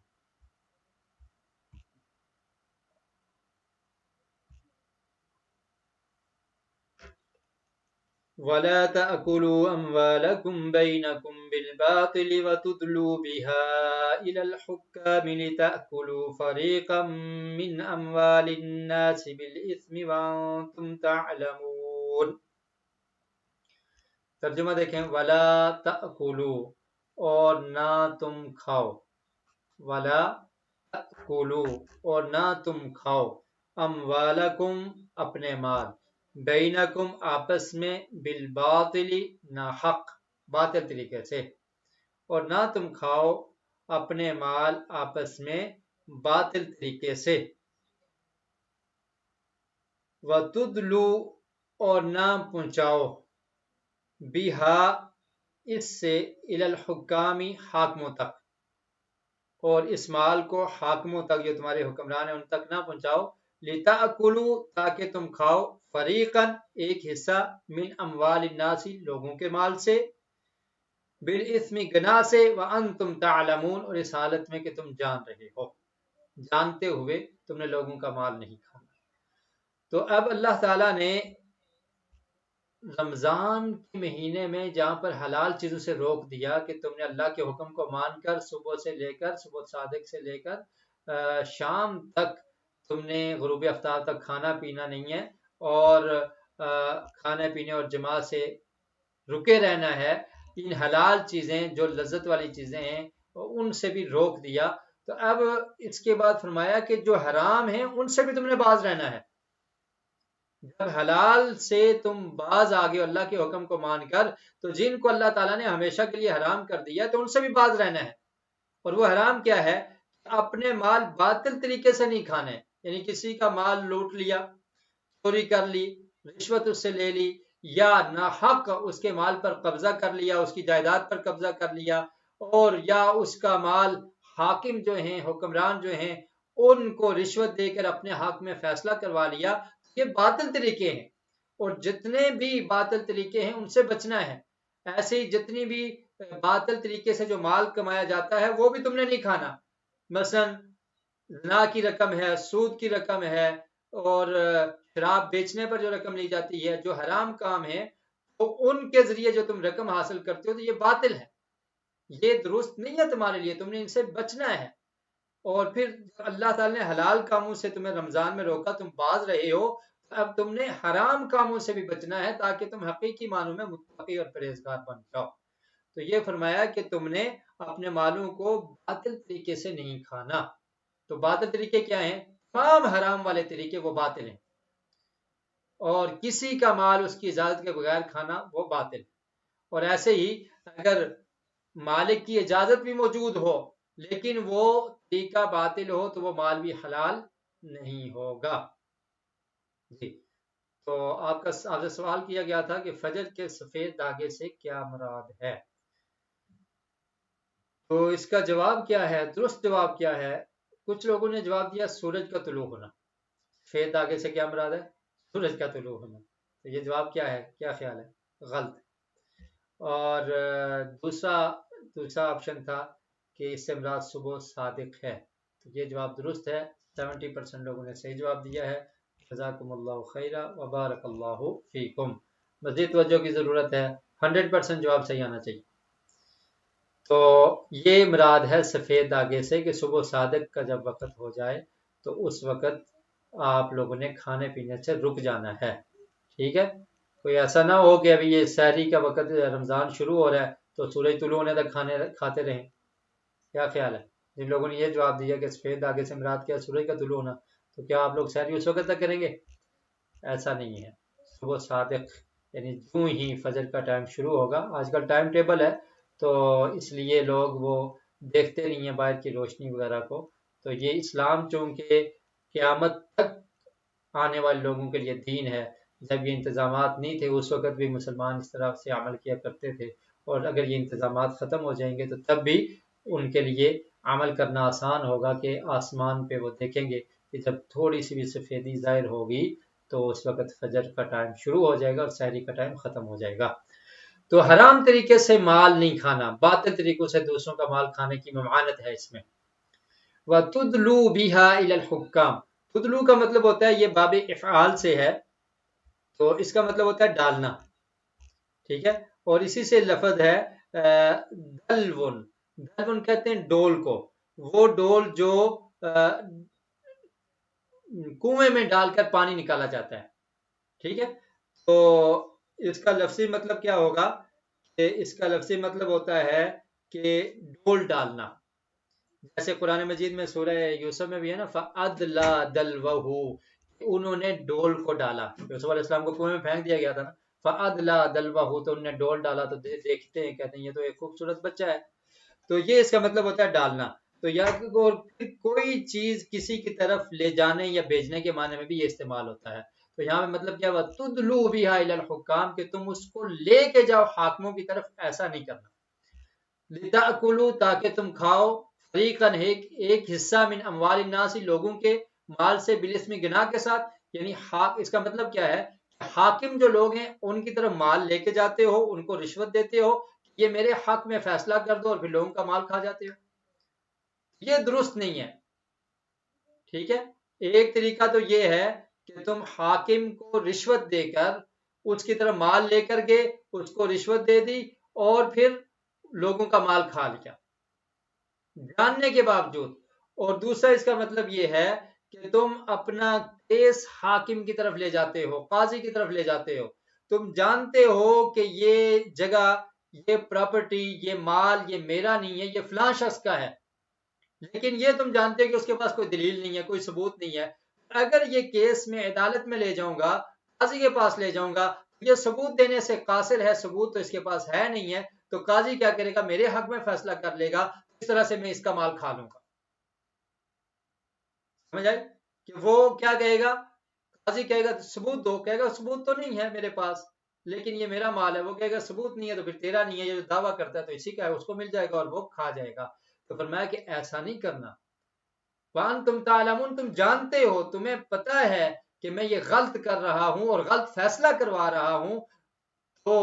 وَلَا تَأْكُلُوا أَمْوَالَكُمْ بَيْنَكُمْ بِالْبَاطِلِ وَتُدْلُوا بِهَا إِلَى الْحُكَّامِ لِتَأْكُلُوا فَرِيقًا مِّنْ أَمْوَالِ النَّاسِ بِالْإِثْمِ وَأَنْتُمْ تَعْلَمُونَ۔ ترجمہ دیکھیں، وَلَا تَأْكُلُوا، اور نہ تم کھاؤ، وَلَا تَأْكُلُوا، اور نہ تم کھاؤ، أَمْوَالَكُمْ اپنے مال، بینکم آپس میں، بالباطل ناحق، باطل طریقے سے، اور نہ تم کھاؤ اپنے مال آپس میں باطل طریقے سے، وَتُدْلُوا، اور نہ پہنچاؤ، بِہَا اس سے، الی الحکام حاکموں تک، اور اس مال کو حاکموں تک، جو تمہارے حکمران ہیں ان تک نہ پہنچاؤ، لِتَأْكُلُوا، تاکہ تم کھاؤ، فریقاً ایک حصہ، من اموال الناس لوگوں کے مال سے، بالاسم گناہ سے، وانتم تعلمون، اور اس حالت میں کہ تم جان رہے ہو، جانتے ہوئے تم نے لوگوں کا مال نہیں کھانا۔ تو اب اللہ تعالیٰ نے رمضان کے مہینے میں جہاں پر حلال چیزوں سے روک دیا کہ تم نے اللہ کے حکم کو مان کر صبح سے لے کر، صبح صادق سے لے کر شام تک تم نے غروب آفتاب تک کھانا پینا نہیں ہے، اور کھانے پینے اور جماع سے رکے رہنا ہے، ان حلال چیزیں جو لذت والی چیزیں ہیں ان سے بھی روک دیا، تو اب اس کے بعد فرمایا کہ جو حرام ہیں ان سے بھی تم نے باز رہنا ہے۔ جب حلال سے تم باز آ گئے اللہ کے حکم کو مان کر، تو جن کو اللہ تعالیٰ نے ہمیشہ کے لیے حرام کر دیا تو ان سے بھی باز رہنا ہے۔ اور وہ حرام کیا ہے؟ اپنے مال باطل طریقے سے نہیں کھانے، یعنی کسی کا مال لوٹ لیا، چوری کر لی، رشوت اس سے لے لی، یا ناحق اس کے مال پر قبضہ کر لیا، اس کی جائیداد پر قبضہ کر لیا، اور یا اس کا مال حاکم جو ہیں، حکمران جو ہیں، ان کو رشوت دے کر اپنے حق میں فیصلہ کروا لیا، یہ باطل طریقے ہیں۔ اور جتنے بھی باطل طریقے ہیں ان سے بچنا ہے۔ ایسے ہی جتنی بھی باطل طریقے سے جو مال کمایا جاتا ہے وہ بھی تم نے نہیں کھانا، مثلا زنا کی رقم ہے، سود کی رقم ہے، اور شراب بیچنے پر جو رقم لی جاتی ہے، جو حرام کام ہے، تو ان کے ذریعے جو تم رقم حاصل کرتے ہو تو یہ باطل ہے، یہ درست نہیں ہے تمہارے لیے، تم نے ان سے بچنا ہے۔ اور پھر اللہ تعالی نے حلال کاموں سے تمہیں رمضان میں روکا، تم باز رہے ہو، اب تم نے حرام کاموں سے بھی بچنا ہے تاکہ تم حقیقی معنوں میں متقی اور پرہیزگار بن جاؤ۔ تو یہ فرمایا کہ تم نے اپنے مالوں کو باطل طریقے سے نہیں کھانا۔ تو باطل طریقے کیا ہیں؟ تمام حرام والے طریقے وہ باطل ہیں، اور کسی کا مال اس کی اجازت کے بغیر کھانا وہ باطل۔ اور ایسے ہی اگر مالک کی اجازت بھی موجود ہو لیکن وہ طریقہ باطل ہو تو وہ مال بھی حلال نہیں ہوگا۔ جی، تو آپ سے سوال کیا گیا تھا کہ فجر کے سفید دھاگے سے کیا مراد ہے؟ تو اس کا جواب کیا ہے؟ درست جواب کیا ہے؟ کچھ لوگوں نے جواب دیا سورج کا طلوع ہونا۔ سفید دھاگے سے کیا مراد ہے؟ سورج کا طلوع ہونا۔ تو یہ جواب کیا ہے؟ کیا خیال ہے؟ غلط۔ اور دوسرا آپشن تھا کہ اس سے مراد صبح صادق ہے، تو یہ جواب درست ہے۔ 70% لوگوں نے صحیح جواب دیا ہے۔ جزاکم اللہ خیرا وبارک اللہ فیکم۔ مزید توجہ کی ضرورت ہے، 100% جواب صحیح آنا چاہیے۔ تو یہ مراد ہے سفید دھاگے سے کہ صبح صادق کا جب وقت ہو جائے تو اس وقت آپ لوگوں نے کھانے پینے سے رک جانا ہے، ٹھیک ہے؟ کوئی ایسا نہ ہو کہ ابھی یہ سحری کا وقت رمضان شروع ہو رہا ہے تو سورج طلوع ہونے تک کھاتے رہیں۔ کیا خیال ہے؟ جن لوگوں نے یہ جواب دیا کہ سفید دھاگے سے مراد کیا سورج کا طلوع ہونا، تو کیا آپ لوگ سحری اس وقت تک کریں گے؟ ایسا نہیں ہے، صبح صادق یعنی جو ہی فجر کا ٹائم شروع ہوگا، آج کل ٹائم ٹیبل ہے تو اس لیے لوگ وہ دیکھتے نہیں ہیں باہر کی روشنی وغیرہ کو، تو یہ اسلام چونکہ قیامت تک آنے والے لوگوں کے لیے دین ہے، جب یہ انتظامات نہیں تھے اس وقت بھی مسلمان اس طرح سے عمل کیا کرتے تھے، اور اگر یہ انتظامات ختم ہو جائیں گے تو تب بھی ان کے لیے عمل کرنا آسان ہوگا کہ آسمان پہ وہ دیکھیں گے کہ جب تھوڑی سی بھی سفیدی ظاہر ہوگی تو اس وقت فجر کا ٹائم شروع ہو جائے گا اور سحری کا ٹائم ختم ہو جائے گا۔ تو حرام طریقے سے مال نہیں کھانا، باطل طریقوں سے دوسروں کا مال کھانے کی ممانعت ہے اس میں۔ وَتُدْلُوا بِهَا إِلَى الْحُكَّامِ، تدلو کا مطلب ہوتا ہے، یہ باب افعال سے ہے تو اس کا مطلب ہوتا ہے ڈالنا، ٹھیک ہے؟ اور اسی سے لفظ ہے دلون، دلون کہتے ہیں ڈول کو، وہ ڈول جو کنویں میں ڈال کر پانی نکالا جاتا ہے، ٹھیک ہے؟ تو اس کا لفظی مطلب کیا ہوگا کہ اس کا لفظی مطلب ہوتا ہے کہ ڈول ڈالنا، جیسے قرآن مجید میں سورہ یوسف میں بھی ہے نا فَأَدْلَا دَلْوَهُ، انہوں نے ڈول کو ڈالا، یوسف علیہ السلام کو کنویں میں پھینک دیا گیا تھا نا، فَأَدْلَا دَلْوَهُ، تو انہوں نے ڈول ڈالا، تو دیکھتے ہیں کہتے ہیں یہ تو ایک خوبصورت بچہ ہے، تو یہ اس کا مطلب ہوتا ہے ڈالنا۔ تو یا کوئی چیز کسی کی طرف لے جانے یا بھیجنے کے معنی میں بھی یہ استعمال ہوتا ہے۔ تو یہاں میں مطلب کیا ہوا تُدْلُوا بِهَا إِلَى الْحُكَّامِ، کہ تم اس کو لے کے جاؤ حاکموں کی طرف، ایسا نہیں کرنا۔ لِتَأْكُلُوا، تاکہ تم کھاؤ، فریقاً ایک حصہ من اموال الناس، لوگوں کے مال سے، بالاسم گناہ کے ساتھ، یعنی اس کا مطلب کیا ہے کہ حاکم جو لوگ ہیں ان کی طرف مال لے کے جاتے ہو، ان کو رشوت دیتے ہو، یہ میرے حق میں فیصلہ کر دو، اور پھر لوگوں کا مال کھا جاتے ہو، یہ درست نہیں ہے، ٹھیک ہے؟ ایک طریقہ تو یہ ہے کہ تم حاکم کو رشوت دے کر اس کی طرف مال لے کر گئے، اس کو رشوت دے دی اور پھر لوگوں کا مال کھا لیا جاننے کے باوجود۔ اور دوسرا اس کا مطلب یہ ہے کہ تم اپنا کیس حاکم کی طرف لے جاتے ہو، قاضی کی طرف لے جاتے ہو، تم جانتے ہو کہ یہ جگہ، یہ پراپرٹی، یہ مال، یہ میرا نہیں ہے، یہ فلاں شخص کا ہے، لیکن یہ تم جانتے ہو کہ اس کے پاس کوئی دلیل نہیں ہے، کوئی ثبوت نہیں ہے. اگر یہ کیس میں عدالت میں لے جاؤں گا، قاضی کے پاس لے جاؤں گا، یہ ثبوت دینے سے قاصر ہے، ثبوت تو اس کے پاس ہے نہیں ہے، تو قاضی کیا کرے گا؟ میرے حق میں فیصلہ کر لے گا، اس طرح سے میں اس کا مال کھا لوں گا. سمجھ آئی کہ وہ کیا کہے گا؟ قاضی کہے گا ثبوت دو، کہے گا ثبوت تو نہیں ہے میرے پاس، لیکن یہ میرا مال ہے. وہ کہے گا ثبوت نہیں ہے تو پھر تیرا نہیں ہے، یہ جو دعویٰ کرتا ہے تو اسی کا ہے، اس کو مل جائے گا اور وہ کھا جائے گا. تو فرمایا کہ ایسا نہیں کرنا. وَأَنْتُمْ تَعْلَمُونَ، تم جانتے ہو، تمہیں پتہ ہے کہ میں یہ غلط کر رہا ہوں اور غلط فیصلہ کروا رہا ہوں، تو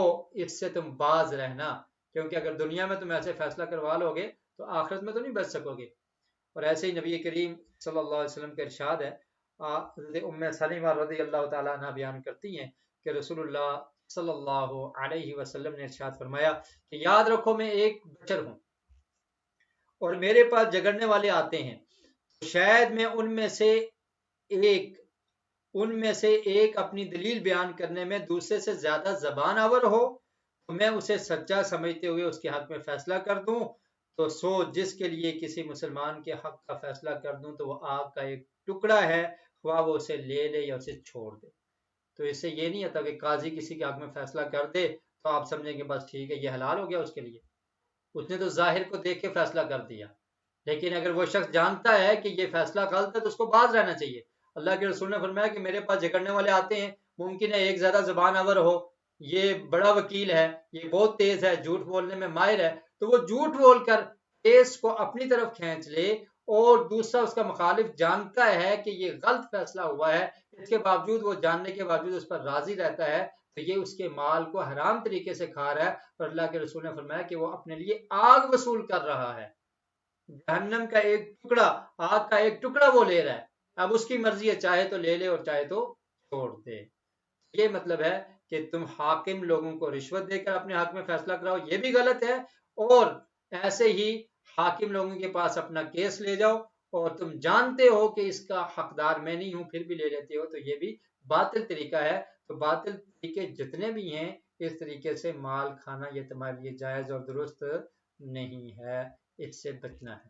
اس سے تم باز رہنا، کیونکہ اگر دنیا میں تم ایسے فیصلہ کروا لو گے تو آخرت میں تو نہیں بچ سکو گے. اور ایسے ہی نبی کریم صلی اللہ علیہ وسلم کا ارشاد ہے، حضرت ام سلمہ رضی اللہ تعالیٰ عنہ بیان کرتی ہیں کہ رسول اللہ صلی اللہ علیہ وسلم نے ارشاد فرمایا کہ یاد رکھو میں ایک بشر ہوں اور میرے پاس جگڑنے والے آتے ہیں، شاید میں ان میں سے ایک اپنی دلیل بیان کرنے میں دوسرے سے زیادہ زبان آور ہو تو میں اسے سچا سمجھتے ہوئے اس کے حق میں فیصلہ کر دوں. تو سو جس کے لیے کسی مسلمان کے حق کا فیصلہ کر دوں تو وہ آگ کا ایک ٹکڑا ہے، خواہ وہ اسے لے لے یا اسے چھوڑ دے. تو اس سے یہ نہیں ہوتا کہ قاضی کسی کے حق میں فیصلہ کر دے تو آپ سمجھیں کہ بس ٹھیک ہے یہ حلال ہو گیا اس کے لیے، اس نے تو ظاہر کو دیکھ کے فیصلہ کر دیا. لیکن اگر وہ شخص جانتا ہے کہ یہ فیصلہ غلط ہے تو اس کو باز رہنا چاہیے. اللہ کے رسول نے فرمایا کہ میرے پاس جھگڑنے والے آتے ہیں، ممکن ہے ایک زیادہ زبان آور ہو، یہ بڑا وکیل ہے، یہ بہت تیز ہے، جھوٹ بولنے میں ماہر ہے، تو وہ جھوٹ بول کر کیس کو اپنی طرف کھینچ لے، اور دوسرا اس کا مخالف جانتا ہے کہ یہ غلط فیصلہ ہوا ہے، اس کے باوجود وہ جاننے کے باوجود اس پر راضی رہتا ہے، تو یہ اس کے مال کو حرام طریقے سے کھا رہا ہے. اور اللہ کے رسول نے فرمایا کہ وہ اپنے لیے آگ وصول کر رہا ہے، جہنم کا ایک ٹکڑا، آگ کا ایک ٹکڑا وہ لے رہا ہے. اب اس کی مرضی ہے، چاہے تو لے لے اور چاہے تو چھوڑ دے. یہ مطلب ہے کہ تم حاکم لوگوں کو رشوت دے کر اپنے حق میں فیصلہ کراؤ، یہ بھی غلط ہے، اور ایسے ہی حاکم لوگوں کے پاس اپنا کیس لے جاؤ اور تم جانتے ہو کہ اس کا حقدار میں نہیں ہوں پھر بھی لے لیتے ہو، تو یہ بھی باطل طریقہ ہے. تو باطل طریقے جتنے بھی ہیں اس طریقے سے مال کھانا یہ تمہارے لیے جائز اور درست نہیں ہے، اس سے بچنا ہے.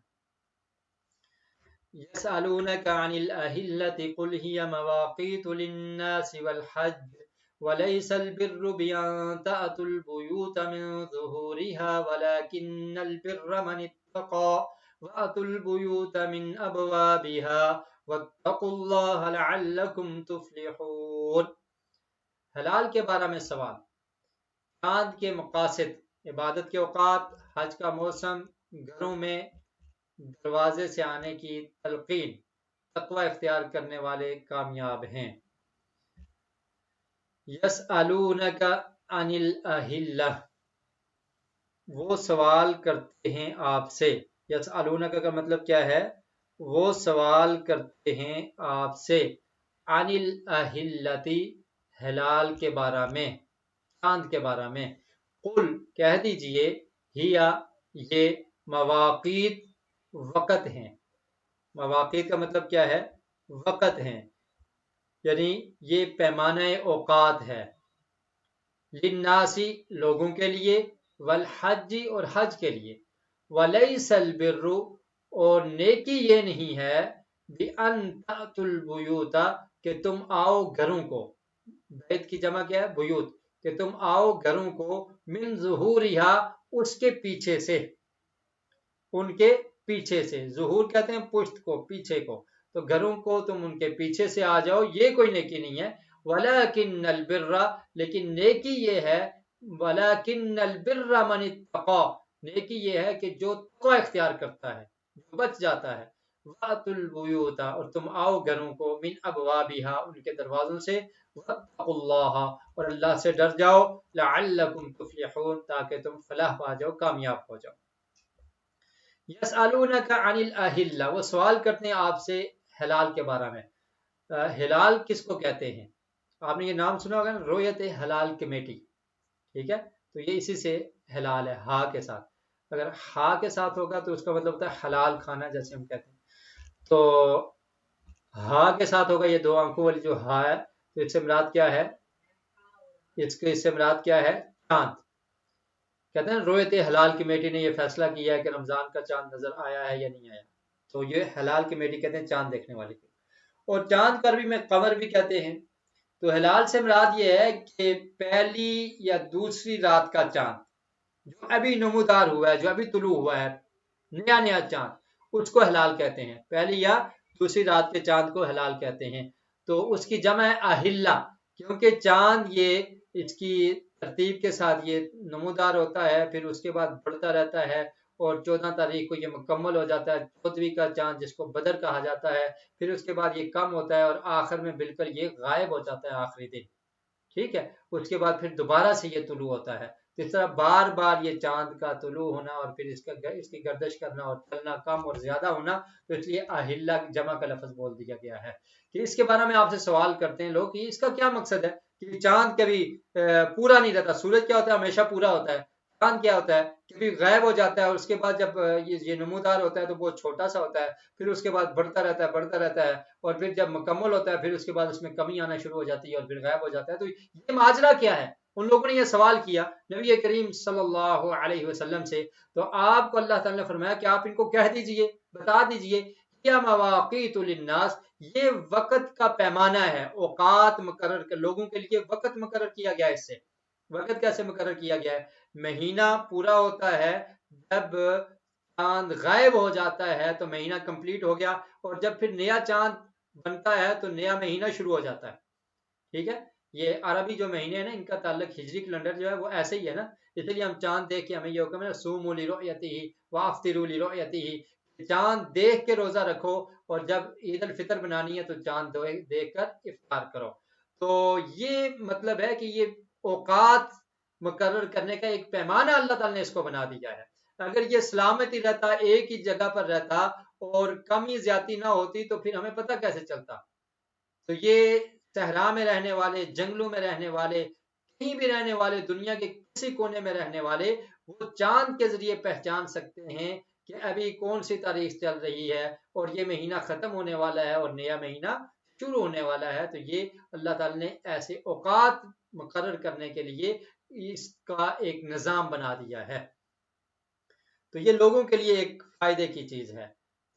يسألونك عن الأهلة قل هي مواقيت للناس والحج وليس البر بأن تأتوا البيوت من ظهورها ولكن البر من اتقى وأتوا البيوت من أبوابها واتقوا الله لعلكم تفلحون. حلال کے بارے میں سوال. چاند کے مقاصد، عبادت کے اوقات، حج کا موسم، گھروں میں دروازے سے آنے کی تلقین، تقوی اختیار کرنے والے کامیاب ہیں. یسألونک عن الاہلہ، وہ سوال کرتے ہیں آپ سے. یسألونک کا مطلب کیا ہے؟ وہ سوال کرتے ہیں آپ سے. عن الاہلتی، حلال کے بارے میں، چاند کے بارے میں. قل، کہہ دیجئے، ہیا، یہ مواقیت، وقت ہیں. مواقیت کا مطلب کیا ہے؟ وقت ہیں، یعنی یہ پیمانہ اوقات ہے. للناسی، لوگوں کے لیے، والحج، اور حج کے لیے. ولیس البر، اور نیکی یہ نہیں ہے، بأن تأتوا البیوت، کہ تم آؤ گھروں کو. بیت کی جمع کیا ہے؟ بیوت. کہ تم آؤ گھروں کو، من ظہورہا، اس کے پیچھے سے، ان کے پیچھے سے. ظہور کہتے ہیں پشت کو، پیچھے کو. تو گھروں کو تم ان کے پیچھے سے آ جاؤ، یہ کوئی نیکی نہیں ہے. وَلَكِنَّ الْبِرَّ، لیکن نیکی یہ ہے، وَلَكِنَّ الْبِرَّ مَنِ اتَّقَى، نیکی یہ ہے کہ جو تقوی اختیار کرتا ہے، جو بچ جاتا ہے. وَأْتُوا الْبُيُوتَ، اور تم آؤ گھروں کو، مِنْ أَبْوَابِهَا، ان کے دروازوں سے. وَاتَّقُوا اللَّهَ، اور اللہ سے ڈر جاؤ. لَعَلَّكُمْ تُفْلِحُونَ، تاکہ تم فلاح پا جاؤ، کامیاب ہو جاؤ. یسألونک عن الاہلہ، وہ سوال کرتے ہیں آپ سے حلال کے بارے میں. حلال کس کو کہتے ہیں؟ آپ نے یہ نام سنا ہوگا نا، رویت حلال کمیٹی. ٹھیک ہے، تو یہ اسی سے حلال ہے، ہا کے ساتھ. اگر ہا کے ساتھ ہوگا تو اس کا مطلب ہوتا ہے حلال کھانا، جیسے ہم کہتے ہیں. تو ہا کے ساتھ ہوگا، یہ دو آنکھوں والی جو ہا ہے، تو اس سے مراد کیا ہے؟ اس سے مراد کیا ہے؟ چاند۔ کہتے ہیں رویت ہلال کمیٹی نے یہ فیصلہ کیا ہے کہ رمضان کا چاند نظر آیا ہے یا نہیں آیا، تو یہ ہلال کمیٹی کہتے ہیں چاند دیکھنے والے کو، اور چاند پر بھی میں قمر بھی کہتے ہیں۔ تو ہلال سے مراد یہ ہے کہ پہلی یا دوسری رات کا چاند جو ابھی نمودار ہوا ہے، جو ابھی طلوع ہوا ہے، نیا نیا چاند، اس کو ہلال کہتے ہیں، پہلی یا دوسری رات کے چاند کو ہلال کہتے ہیں۔ تو اس کی جمع ہے اہلہ، کیونکہ چاند یہ اس کی ترتیب کے ساتھ یہ نمودار ہوتا ہے، پھر اس کے بعد بڑھتا رہتا ہے، اور 14 تاریخ کو یہ مکمل ہو جاتا ہے، 14ویں کا چاند جس کو بدر کہا جاتا ہے، پھر اس کے بعد یہ کم ہوتا ہے اور آخر میں بالکل یہ غائب ہو جاتا ہے آخری دن، ٹھیک ہے، اس کے بعد پھر دوبارہ سے یہ طلوع ہوتا ہے۔ اس طرح بار بار یہ چاند کا طلوع ہونا اور پھر اس کی گردش کرنا اور چلنا کم اور زیادہ ہونا، تو اس لیے اہلہ جمع کا لفظ بول دیا گیا ہے۔ کہ اس کے بارے میں آپ سے سوال کرتے ہیں لوگ کہ اس کا کیا مقصد ہے، کہ چاند کبھی پورا نہیں رہتا، سورج کیا ہوتا ہے ہمیشہ پورا ہوتا ہے، چاند کیا ہوتا ہے کبھی غائب ہو جاتا ہے، اور اس کے بعد جب یہ نمودار ہوتا ہے تو بہت چھوٹا سا ہوتا ہے، پھر اس کے بعد بڑھتا رہتا ہے بڑھتا رہتا ہے، اور پھر جب مکمل ہوتا ہے پھر اس کے بعد اس میں کمی آنا شروع ہو جاتی ہے اور پھر غائب ہو جاتا ہے۔ تو یہ ماجرا کیا ہے؟ ان لوگوں نے یہ سوال کیا نبی کریم صلی اللہ علیہ وسلم سے، تو آپ کو اللہ تعالیٰ نے فرمایا کہ آپ ان کو کہہ دیجئے، بتا دیجئے، یا مواقیت للناس، یہ وقت کا پیمانہ ہے، اوقات مقرر کر لوگوں کے لیے وقت مقرر کیا گیا ہے۔ اس سے وقت کیسے مقرر کیا گیا ہے؟ مہینہ پورا ہوتا ہے جب چاند غائب ہو جاتا ہے تو مہینہ کمپلیٹ ہو گیا، اور جب پھر نیا چاند بنتا ہے تو نیا مہینہ شروع ہو جاتا ہے، ٹھیک ہے۔ یہ عربی جو مہینے ہیں نا، ان کا تعلق ہجری کیلنڈر جو ہے وہ ایسے ہی ہے نا، اس لیے ہم چاند دیکھ کے ہمیں یہ حکم ہے صوموا لرؤیتہ وافطروا لرؤیتہ، چاند دیکھ کے روزہ رکھو، اور جب عید الفطر بنانی ہے تو چاند دیکھ کر افطار کرو۔ تو یہ مطلب ہے کہ یہ اوقات مقرر کرنے کا ایک پیمانہ اللہ تعالیٰ نے اس کو بنا دیا ہے۔ اگر یہ سلامتی رہتا، ایک ہی جگہ پر رہتا اور کمی زیادتی نہ ہوتی تو پھر ہمیں پتہ کیسے چلتا؟ تو یہ صحرا میں رہنے والے، جنگلوں میں رہنے والے، کہیں بھی رہنے والے، دنیا کے کسی کونے میں رہنے والے، وہ چاند کے ذریعے پہچان سکتے ہیں کہ ابھی کون سی تاریخ چل رہی ہے اور یہ مہینہ ختم ہونے والا ہے اور نیا مہینہ شروع ہونے والا ہے۔ تو یہ اللہ تعالیٰ نے ایسے اوقات مقرر کرنے کے لیے اس کا ایک نظام بنا دیا ہے، تو یہ لوگوں کے لیے ایک فائدے کی چیز ہے۔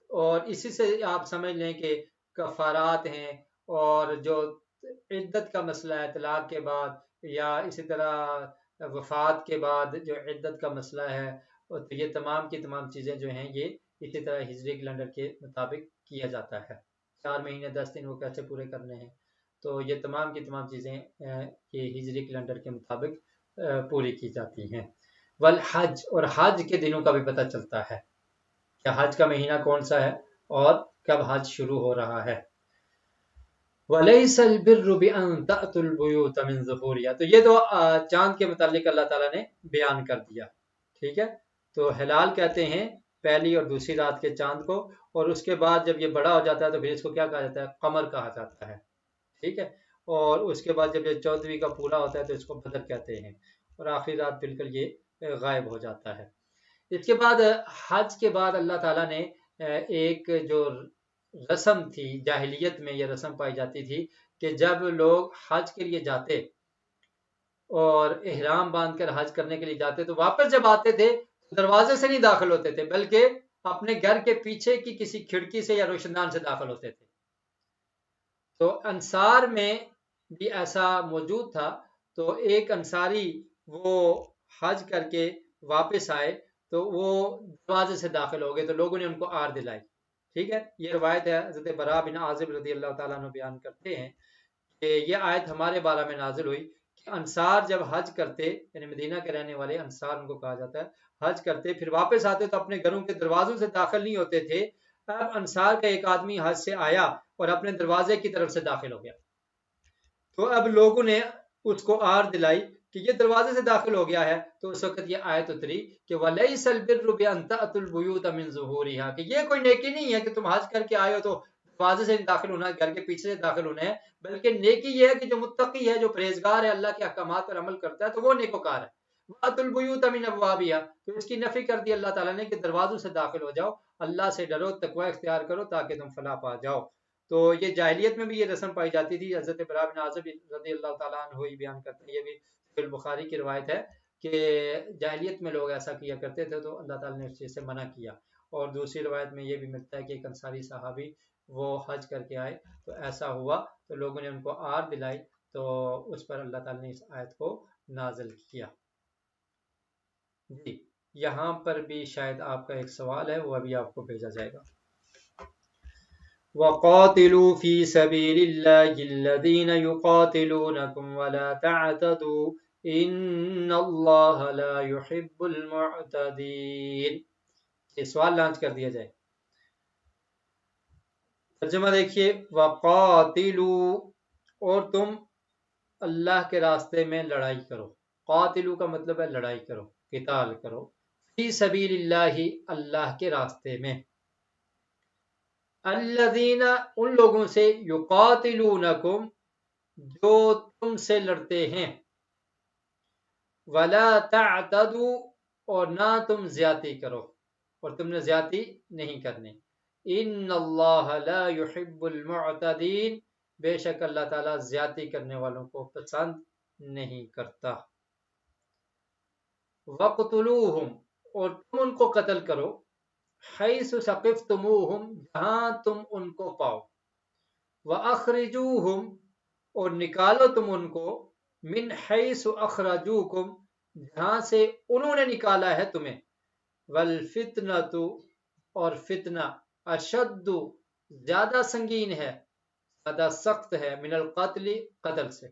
اور اسی سے آپ سمجھ لیں کہ کفارات ہیں، اور جو عدت کا مسئلہ ہے طلاق کے بعد، یا اسی طرح وفات کے بعد جو عدت کا مسئلہ ہے، تو یہ تمام کی تمام چیزیں جو ہیں یہ اسی طرح ہجری کیلنڈر کے مطابق کیا جاتا ہے۔ 4 مہینے 10 دن وہ کیسے پورے کرنے ہیں، تو یہ تمام کی تمام چیزیں یہ ہجری کیلنڈر کے مطابق پوری کی جاتی ہیں۔ والحج، اور حج کے دنوں کا بھی پتہ چلتا ہے کہ حج کا مہینہ کون سا ہے اور کب حج شروع ہو رہا ہے۔ وَلَيْسَ الْبِرُّ بِأَن تَأْتُوا الْبُيُوتَ مِن ظُهُورِهَا، تو یہ تو چاند کے متعلق اللہ تعالیٰ نے بیان کر دیا، ٹھیک ہے۔ تو ہلال کہتے ہیں پہلی اور دوسری رات کے چاند کو، اور اس کے بعد جب یہ بڑا ہو جاتا ہے تو پھر اس کو کیا کہا جاتا ہے؟ قمر کہا جاتا ہے، ٹھیک ہے۔ اور اس کے بعد جب یہ 14ویں کا پورا ہوتا ہے تو اس کو بدر کہتے ہیں، اور آخری رات بالکل یہ غائب ہو جاتا ہے۔ اس کے بعد حج کے بعد اللہ تعالیٰ نے ایک جو رسم تھی، جاہلیت میں یہ رسم پائی جاتی تھی کہ جب لوگ حج کے لیے جاتے اور احرام باندھ کر حج کرنے کے لیے جاتے تو واپس جب آتے تھے تو دروازے سے نہیں داخل ہوتے تھے، بلکہ اپنے گھر کے پیچھے کی کسی کھڑکی سے یا روشن دان سے داخل ہوتے تھے۔ تو انصار میں بھی ایسا موجود تھا، تو ایک انصاری وہ حج کر کے واپس آئے تو وہ دروازے سے داخل ہو گئے، تو لوگوں نے ان کو آر دلائی، ٹھیک ہے۔ یہ روایت ہے، حضرت براء بن عازب رضی اللہ تعالیٰ عنہ بیان کرتے ہیں کہ یہ آیت ہمارے بارے میں نازل ہوئی کہ انصار جب حج کرتے، یعنی مدینہ کے رہنے والے انصار ان کو کہا جاتا ہے، حج کرتے پھر واپس آتے تو اپنے گھروں کے دروازوں سے داخل نہیں ہوتے تھے۔ اب انصار کا ایک آدمی حج سے آیا اور اپنے دروازے کی طرف سے داخل ہو گیا، تو اب لوگوں نے اس کو آر دلائی کہ یہ دروازے سے داخل ہو گیا ہے، تو اس وقت یہ آیت اتری کہ وَلَيْسَ الْبِرُّ بِأَن تَأْتُوا الْبُيُوتَ مِن ظُهُورِهَا، کہ یہ کوئی نیکی نہیں ہے کہ تم حج کر کے آئے ہو تو دروازے سے داخل ہونا ہے، گھر کے پیچھے سے داخل ہونا ہے، بلکہ نیکی یہ ہے کہ جو متقی ہے، جو پرہیزگار ہے، اللہ کے احکامات پر عمل کرتا ہے تو وہ نیکوکار ہے۔ وَأْتُوا الْبُيُوتَ مِنْ أَبْوَابِهَا، تو اس کی نفی کر دی اللہ تعالیٰ نے کہ دروازوں سے داخل ہو جاؤ، اللہ سے ڈرو، تقوی اختیار کرو تاکہ تم فلاح پا جاؤ۔ تو یہ جاہلیت میں بھی یہ رسم پائی جاتی تھی. حضرت برا بن عازب رضی اللہ تعالیٰ عنہ ہی بیان کرتے ہیں, یہ بھی صحیح البخاری کی روایت ہے کہ جاہلیت میں لوگ ایسا کیا کرتے تھے تو اللہ تعالیٰ نے اس چیز سے منع کیا. اور دوسری روایت میں یہ بھی ملتا ہے کہ ایک انصاری صحابی وہ حج کر کے آئے تو ایسا ہوا تو لوگوں نے ان کو آر دلائی تو اس پر اللہ تعالیٰ نے اس آیت کو نازل کیا. جی یہاں پر بھی شاید آپ کا ایک سوال ہے, وہ ابھی آپ کو بھیجا جائے گا. وَقَاتِلُوا فِي سَبِيلِ اللَّهِ الَّذِينَ يُقَاتِلُونَكُمْ وَلَا تَعْتَدُوا إِنَّ اللَّهَ لَا يُحِبُّ الْمُعْتَدِينَ. یہ سوال لانچ کر دیا جائے. ترجمہ دیکھیے, وَقَاتِلُوا, اور تم اللہ کے راستے میں لڑائی کرو. قاتلو کا مطلب ہے لڑائی کرو, قتال کرو. فی سبیل اللہ, اللہ کے راستے میں. الذین, ان لوگوں سے, یقاتلونکم, جو تم سے لڑتے ہیں. ولا تعتدوا, اور نہ تم زیادتی کرو, اور تم نے زیادتی نہیں کرنی. ان اللہ لا يحب المعتدین, بے شک اللہ تعالیٰ زیادتی کرنے والوں کو پسند نہیں کرتا. وَقْتُلُوهُمْ, اور تم ان کو قتل کرو. حَيْثُ ثَقِفْتُمُوهُمْ, جہاں تم ان کو پاؤ. وَأَخْرِجُوهُمْ, اور نکالو تم ان کو. مِنْ حَيْثُ أَخْرَجُوكُمْ, جہاں سے انہوں نے نکالا ہے تمہیں. وَالْفِتْنَةُ, اور فتنہ, اشد, زیادہ سنگین ہے, زیادہ سخت ہے, من القتل, قتل سے.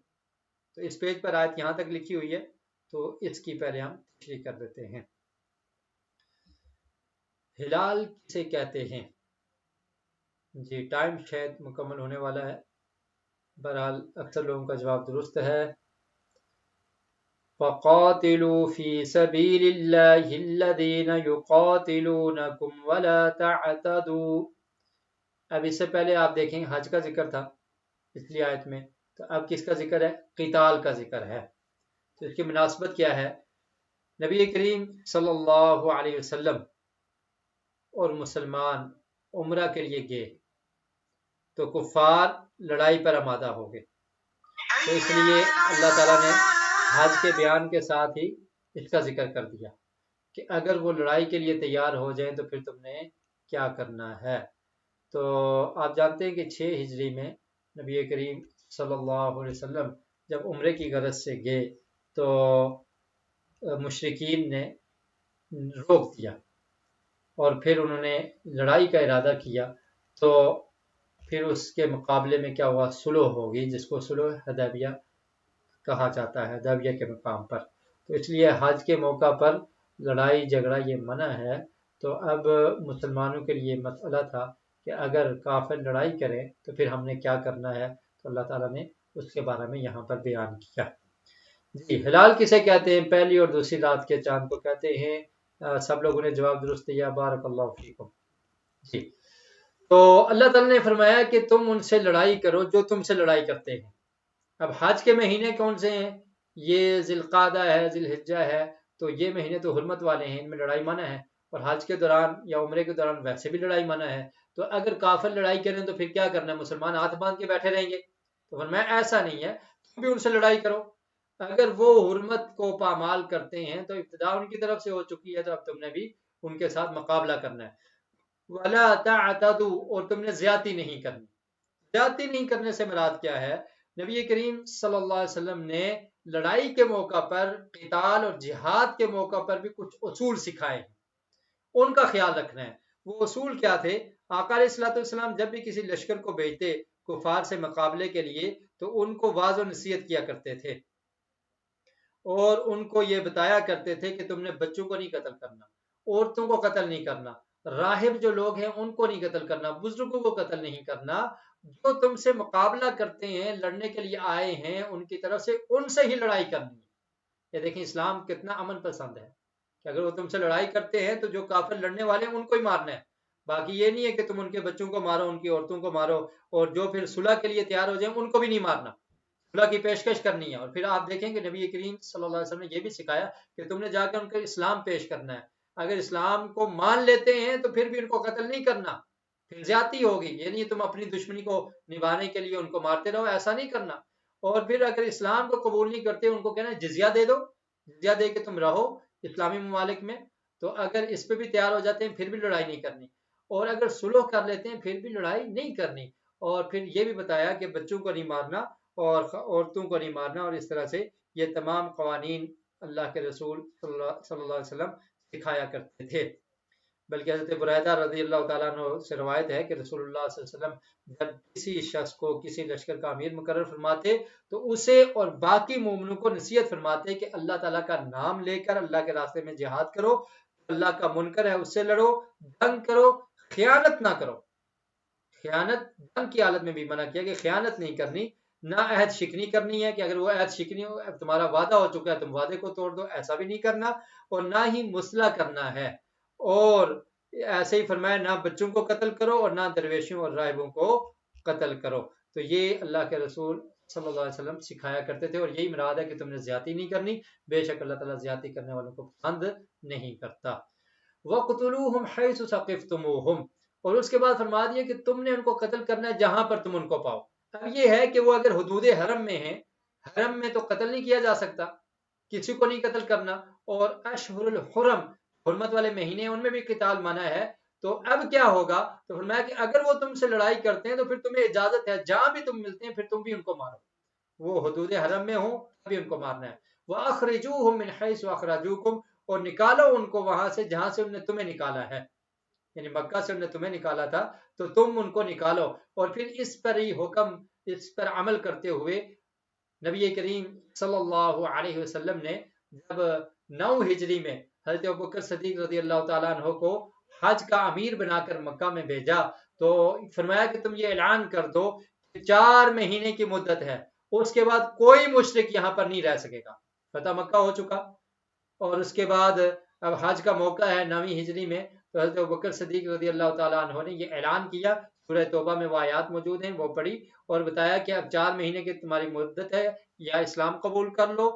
تو اس پیج پر آیت یہاں تک لکھی ہوئی ہے تو اس کی پہلے ہم تشریح کر دیتے ہیں. ہلال کسے کہتے ہیں؟ جی ٹائم شاید مکمل ہونے والا ہے, بہرحال اکثر لوگوں کا جواب درست ہے. فَقَاتِلُوا فِي سَبِيلِ اللَّهِ الَّذِينَ يُقَاتِلُونَكُمْ وَلَا تَعْتَدُوا. اب اس سے پہلے آپ دیکھیں حج کا ذکر تھا پچھلی آیت میں, تو اب کس کا ذکر ہے؟ قتال کا ذکر ہے. تو اس کی مناسبت کیا ہے؟ نبی کریم صلی اللہ علیہ وسلم اور مسلمان عمرہ کے لیے گئے تو کفار لڑائی پر آمادہ ہو گئے, تو اس لیے اللہ تعالیٰ نے حج کے بیان کے ساتھ ہی اس کا ذکر کر دیا کہ اگر وہ لڑائی کے لیے تیار ہو جائیں تو پھر تم نے کیا کرنا ہے. تو آپ جانتے ہیں کہ 6 ہجری میں نبی کریم صلی اللہ علیہ وسلم جب عمرے کی غرض سے گئے تو مشرکین نے روک دیا اور پھر انہوں نے لڑائی کا ارادہ کیا. تو پھر اس کے مقابلے میں کیا ہوا؟ صلح ہوگی, جس کو صلح حدیبیہ کہا جاتا ہے, حدیبیہ کے مقام پر. تو اس لیے حج کے موقع پر لڑائی جھگڑا یہ منع ہے. تو اب مسلمانوں کے لیے مسئلہ تھا کہ اگر کافر لڑائی کریں تو پھر ہم نے کیا کرنا ہے, تو اللہ تعالیٰ نے اس کے بارے میں یہاں پر بیان کیا. جی ہلال کسے کہتے ہیں؟ پہلی اور دوسری رات کے چاند کو کہتے ہیں. سب لوگوں نے جواب درست دیا, بارک اللہ فیکم. جی تو اللہ تعالیٰ نے فرمایا کہ تم ان سے لڑائی کرو جو تم سے لڑائی کرتے ہیں. اب حج کے مہینے کون سے ہیں؟ یہ ذی القعدہ ہے, ذی الحجہ ہے, تو یہ مہینے تو حرمت والے ہیں, ان میں لڑائی منع ہے. اور حج کے دوران یا عمرے کے دوران ویسے بھی لڑائی منع ہے. تو اگر کافر لڑائی کریں تو پھر کیا کرنا ہے؟ مسلمان ہاتھ باندھ کے بیٹھے رہیں گے؟ تو فرمایا ایسا نہیں ہے, تم بھی ان سے لڑائی کرو. اگر وہ حرمت کو پامال کرتے ہیں تو ابتدا ان کی طرف سے ہو چکی ہے, تو اب تم نے بھی ان کے ساتھ مقابلہ کرنا ہے. وَلَا تَعْتَدُوا, اور تم نے زیادتی نہیں کرنی. زیادتی نہیں کرنے سے مراد کیا ہے؟ نبی کریم صلی اللہ علیہ وسلم نے لڑائی کے موقع پر, قتال اور جہاد کے موقع پر بھی کچھ اصول سکھائے ہیں, ان کا خیال رکھنا ہے. وہ اصول کیا تھے؟ آقا علیہ الصلوۃ والسلام جب بھی کسی لشکر کو بھیجتے کفار سے مقابلے کے لیے تو ان کو واعظ و نصیحت کیا کرتے تھے, اور ان کو یہ بتایا کرتے تھے کہ تم نے بچوں کو نہیں قتل کرنا, عورتوں کو قتل نہیں کرنا, راہب جو لوگ ہیں ان کو نہیں قتل کرنا, بزرگوں کو قتل نہیں کرنا. جو تم سے مقابلہ کرتے ہیں, لڑنے کے لیے آئے ہیں, ان کی طرف سے ان سے ہی لڑائی کرنی ہے. یہ دیکھیں اسلام کتنا امن پسند ہے کہ اگر وہ تم سے لڑائی کرتے ہیں تو جو کافر لڑنے والے ہیں ان کو ہی مارنا ہے. باقی یہ نہیں ہے کہ تم ان کے بچوں کو مارو, ان کی عورتوں کو مارو, اور جو پھر صلح کے لیے تیار ہو جائیں ان کو بھی نہیں مارنا. صلح کی پیشکش کرنی ہے. اور پھر آپ دیکھیں کہ نبی کریم صلی اللہ علیہ وسلم نے یہ بھی سکھایا کہ تم نے جا کے ان کو اسلام پیش کرنا ہے. اگر اسلام کو مان لیتے ہیں تو پھر بھی ان کو قتل نہیں کرنا, پھر زیادتی ہوگی، یعنی تم اپنی دشمنی کو نبھانے کے لیے ان کو مارتے رہو، ایسا نہیں کرنا۔ اور پھر اگر اسلام کو قبول نہیں کرتے ان کو کہنا جزیہ دے دو، جزیہ دے کے تم رہو اسلامی ممالک میں۔ تو اگر اس پہ بھی تیار ہو جاتے ہیں پھر بھی لڑائی نہیں کرنی، اور اگر صلح کر لیتے ہیں پھر بھی لڑائی نہیں کرنی۔ اور پھر یہ بھی بتایا کہ بچوں کو نہیں مارنا اور عورتوں کو نہیں مارنا، اور اس طرح سے یہ تمام قوانین اللہ کے رسول صلی اللہ علیہ وسلم سکھایا کرتے تھے۔ بلکہ حضرت بریدہ رضی اللہ تعالیٰ عنہ سے روایت ہے کہ رسول اللہ صلی اللہ علیہ وسلم جب کسی شخص کو کسی لشکر کا امیر مقرر فرماتے تو اسے اور باقی مومنوں کو نصیحت فرماتے کہ اللہ تعالیٰ کا نام لے کر اللہ کے راستے میں جہاد کرو، اللہ کا منکر ہے اس سے لڑو، جنگ کرو، خیانت نہ کرو۔ خیانت جنگ کی حالت میں بھی منع کیا کہ خیانت نہیں کرنی، نہ عہد شکنی کرنی ہے کہ اگر وہ عہد شکنی ہو، تمہارا وعدہ ہو چکا ہے تم وعدے کو توڑ دو، ایسا بھی نہیں کرنا، اور نہ ہی مسئلہ کرنا ہے۔ اور ایسے ہی فرمایا نہ بچوں کو قتل کرو اور نہ درویشوں اور راہبوں کو قتل کرو۔ تو یہ اللہ کے رسول صلی اللہ علیہ وسلم سکھایا کرتے تھے، اور یہی مراد ہے کہ تم نے زیادتی نہیں کرنی، بے شک اللہ تعالیٰ زیادتی کرنے والوں کو پسند نہیں کرتا۔ وَقْتُلُوهُمْ حَيْثُ ثَقِفْتُمُوهُمْ، اور اس کے بعد فرما دیا کہ تم نے ان کو قتل کرنا ہے جہاں پر تم ان کو پاؤ۔ اب یہ ہے کہ وہ اگر حدود حرم میں ہیں، حرم میں تو قتل نہیں کیا جا سکتا، کسی کو نہیں قتل کرنا، اور اشہر الحرم حرمت والے مہینے ان میں بھی قتال منع ہے۔ تو اب کیا ہوگا؟ تو فرمایا کہ اگر وہ تم سے لڑائی کرتے ہیں تو پھر تمہیں اجازت ہے جہاں بھی تم ملتے ہیں پھر تم بھی ان کو مارو، وہ حدود حرم میں ہوں بھی ان کو مارنا ہے۔ وَأَخْرِجُوهُمْ مِنْ حَيْثُ أَخْرَجُوكُمْ، اور نکالو ان کو وہاں سے جہاں سے انہوں نے تمہیں نکالا ہے، یعنی مکہ سے انہوں نے تمہیں نکالا تھا تو تم ان کو نکالو۔ اور پھر اس پر ہی حکم، اس پر عمل کرتے ہوئے نبی کریم صلی اللہ علیہ وسلم نے جب 9 ہجری میں حضرت ابوبکر صدیق رضی اللہ تعالیٰ عنہ کو حج کا امیر بنا کر مکہ میں بھیجا تو فرمایا کہ تم یہ اعلان کر دو کہ 4 مہینے کی مدت ہے، اس کے بعد کوئی مشرک یہاں پر نہیں رہ سکے گا۔ فتح مکہ ہو چکا، اور اس کے بعد اب حج کا موقع ہے 9ویں ہجری میں، تو حضرت ابوبکر صدیق رضی اللہ تعالیٰ عنہ نے یہ اعلان کیا۔ سورہ توبہ میں وہ آیات موجود ہیں، وہ پڑھی اور بتایا کہ اب 4 مہینے کی تمہاری مدت ہے، یا اسلام قبول کر لو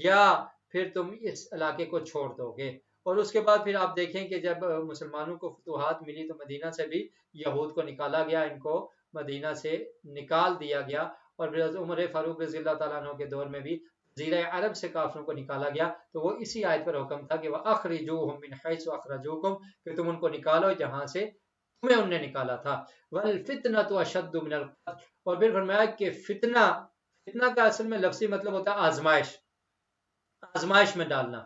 یا پھر تم اس علاقے کو چھوڑ دو گے۔ اور اس کے بعد پھر آپ دیکھیں کہ جب مسلمانوں کو فتوحات ملی تو مدینہ سے بھی یہود کو نکالا گیا، ان کو مدینہ سے نکال دیا گیا، اور پھر حضرت عمر فاروق رضی اللہ تعالیٰ عنہ کے دور میں بھی جزیرہ عرب سے کافروں کو نکالا گیا، تو وہ اسی آیت پر حکم تھا کہ وَأَخْرِجُوهُمْ مِنْ حَيْثُ أَخْرَجُوكُمْ، کہ تم ان کو نکالو جہاں سے تمہیں انہوں نے نکالا تھا۔ وَالْفِتْنَةُ أَشَدُّ مِنَ الْقَتْلِ، اور پھر فرمایا کہ فتنہ کا اصل میں لفظی مطلب ہوتا ہے آزمائش، آزمائش میں ڈالنا۔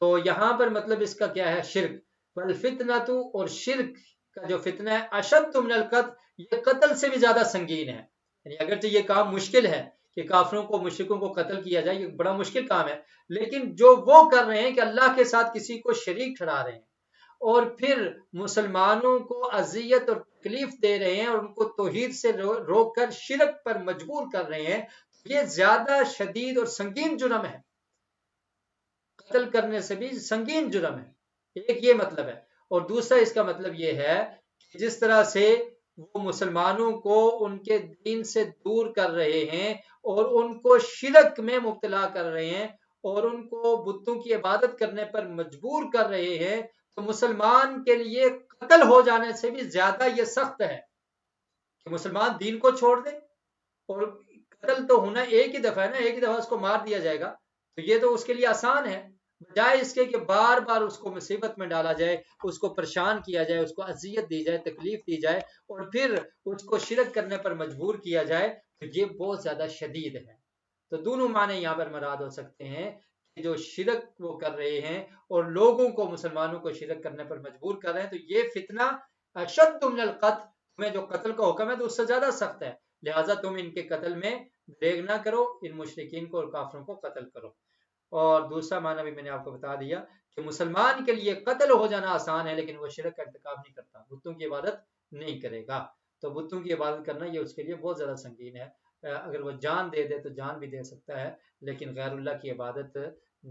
تو یہاں پر مطلب اس کا کیا ہے؟ شرک۔ والفتنۃ، اور شرک کا جو فتنہ ہے، اشد من القتل، یہ قتل سے بھی زیادہ سنگین ہے۔ یعنی اگرچہ یہ کام مشکل ہے کہ کافروں کو، مشرکوں کو قتل کیا جائے، یہ بڑا مشکل کام ہے، لیکن جو وہ کر رہے ہیں کہ اللہ کے ساتھ کسی کو شریک ٹھہرا رہے ہیں اور پھر مسلمانوں کو اذیت اور تکلیف دے رہے ہیں اور ان کو توحید سے روک کر شرک پر مجبور کر رہے ہیں، یہ زیادہ شدید اور سنگین جرم ہے، قتل کرنے سے بھی سنگین جرم ہے۔ ایک یہ مطلب ہے، اور دوسرا اس کا مطلب یہ ہے کہ جس طرح سے وہ مسلمانوں کو ان کے دین سے دور کر رہے ہیں اور ان کو شرک میں مبتلا کر رہے ہیں اور ان کو بتوں کی عبادت کرنے پر مجبور کر رہے ہیں، تو مسلمان کے لیے قتل ہو جانے سے بھی زیادہ یہ سخت ہے کہ مسلمان دین کو چھوڑ دے۔ اور قتل تو ہونا ایک ہی دفعہ ہے نا، ایک ہی دفعہ اس کو مار دیا جائے گا، تو یہ تو اس کے لیے آسان ہے، بجائے اس کے کہ بار بار اس کو مصیبت میں ڈالا جائے، اس کو پریشان کیا جائے، اس کو اذیت دی جائے، تکلیف دی جائے، اور پھر اس کو شرک کرنے پر مجبور کیا جائے، تو یہ بہت زیادہ شدید ہے۔ تو دونوں معنی یہاں پر مراد ہو سکتے ہیں کہ جو شرک وہ کر رہے ہیں اور لوگوں کو، مسلمانوں کو شرک کرنے پر مجبور کر رہے ہیں، تو یہ فتنہ اشد من القتل، تمہیں جو قتل کا حکم ہے تو اس سے زیادہ سخت ہے، لہٰذا تم ان کے قتل میں دریغ نہ کرو، ان مشرکین کو اور کافروں کو قتل کرو۔ اور دوسرا معنی بھی میں نے آپ کو بتا دیا کہ مسلمان کے لیے قتل ہو جانا آسان ہے، لیکن وہ شرک کا ارتکاب نہیں کرتا، بتوں کی عبادت نہیں کرے گا۔ تو بتوں کی عبادت کرنا یہ اس کے لیے بہت زیادہ سنگین ہے، اگر وہ جان دے دے تو جان بھی دے سکتا ہے، لیکن غیر اللہ کی عبادت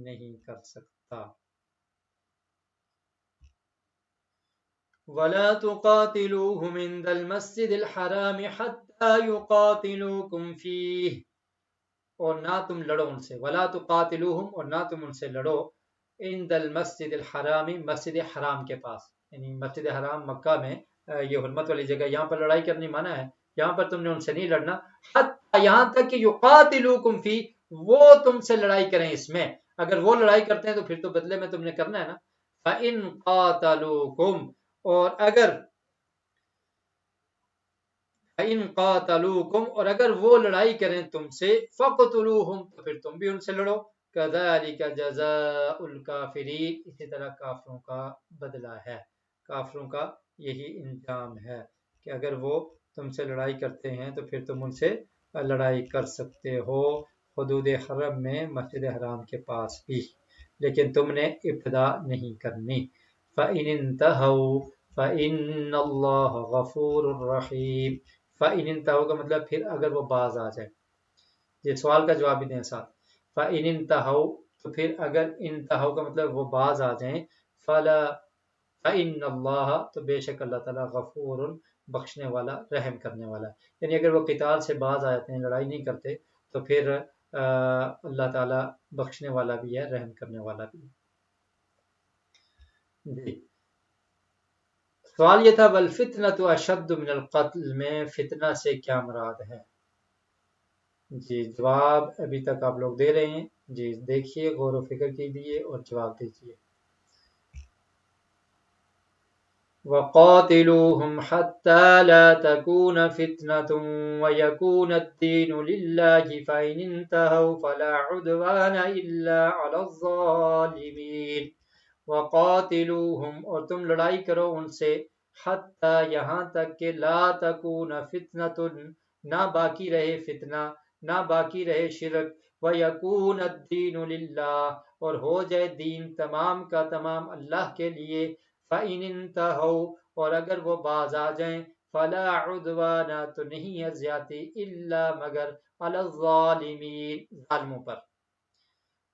نہیں کر سکتا۔ وَلَا تُقَاتِلُوهُمْ عِندَ الْمَسْجِدِ الْحَرَامِ حَتَّى يُقَاتِلُوكُمْ فِيهِ، اور نہ تم لڑو ان سے، وَلَا تُقَاتِلُوهُمْ، اور نہ تم ان سے لڑو، عند المسجد الحرام، مسجد حرام کے پاس، یعنی مسجد حرام مکہ میں یہ حرمت والی جگہ، یہاں پر لڑائی کرنی منع ہے، یہاں پر تم نے ان سے نہیں لڑنا، حتی یہاں تک کہ یقاتلوکم فی، وہ تم سے لڑائی کریں اس میں، اگر وہ لڑائی کرتے ہیں تو پھر تو بدلے میں تم نے کرنا ہے نا. فَإِن قَاتَلُوكُمْ، اور اگر فَإِن قَاتَلُوكُمْ، اور اگر وہ لڑائی کریں تم سے، فَقْتُلُوهُمْ، تو پھر تم بھی ان سے لڑو. كَذَلِكَ جَزَاءُ الْكَافِرِينَ، اسی طرح کافروں کا بدلہ ہے، کافروں کا یہی انجام ہے کہ اگر وہ تم سے لڑائی کرتے ہیں تو پھر تم ان سے لڑائی کر سکتے ہو حدود حرم میں، مسجد حرام کے پاس بھی، لیکن تم نے ابتدا نہیں کرنی. فَإِنِ انْتَهَوْا فَإِنَّ اللَّهَ غَفُورٌ رَحِيمٌ. فَإِنِ انْتَهَوْا کا مطلب پھر اگر وہ باز آ جائے، یہ سوال کا جواب بھی دیں ساتھ. فَإِنِ انْتَهَوْا، تو پھر اگر انتہاؤ کا مطلب وہ باز آ جائیں، فَلَا فَإِنَّ اللَّهَ، تو بے شک اللہ تعالیٰ غفور، بخشنے والا، رحم کرنے والا. یعنی اگر وہ قتال سے باز آ جاتے ہیں، لڑائی نہیں کرتے، تو پھر اللہ تعالیٰ بخشنے والا بھی ہے، رحم کرنے والا بھی ہے. جی سوال یہ تھا وَالْفِتْنَةُ أَشَدُّ مِنَ الْقَتْلِ، میں فتنہ سے کیا مراد ہے؟ جی جواب ابھی تک آپ لوگ دے رہے ہیں، جی دیکھیے، غور و فکر کیجیے اور جواب دیجیے. وَقَاتِلُوهُمْ حَتَّى لَا تَكُونَ فِتْنَةٌ وَيَكُونَ الدِّينُ لِلَّهِ فَإِنِ انْتَهَوْا فَلَا عُدْوَانَ إِلَّا عَلَى الظَّالِمِينَ. وَقَاتِلُوهُمْ، اور تم لڑائی کرو ان سے، حَتَّى یہاں تک کہ لا تَكُونَ فِتْنَةٌ، نہ باقی رہے فتنہ، نہ باقی رہے شرک، وَيَكُونَ الدِّينُ لِلَّهِ، اور ہو جائے دین تمام کا تمام اللہ کے لیے. فَإِنِ انْتَهَوْا، اور اگر وہ باز آ جائیں، فَلَا عُدْوَانَ، تو نہیں ہے زیادتی، إِلَّا مگر، عَلَى الظَّالِمِينَ، ظالموں پر.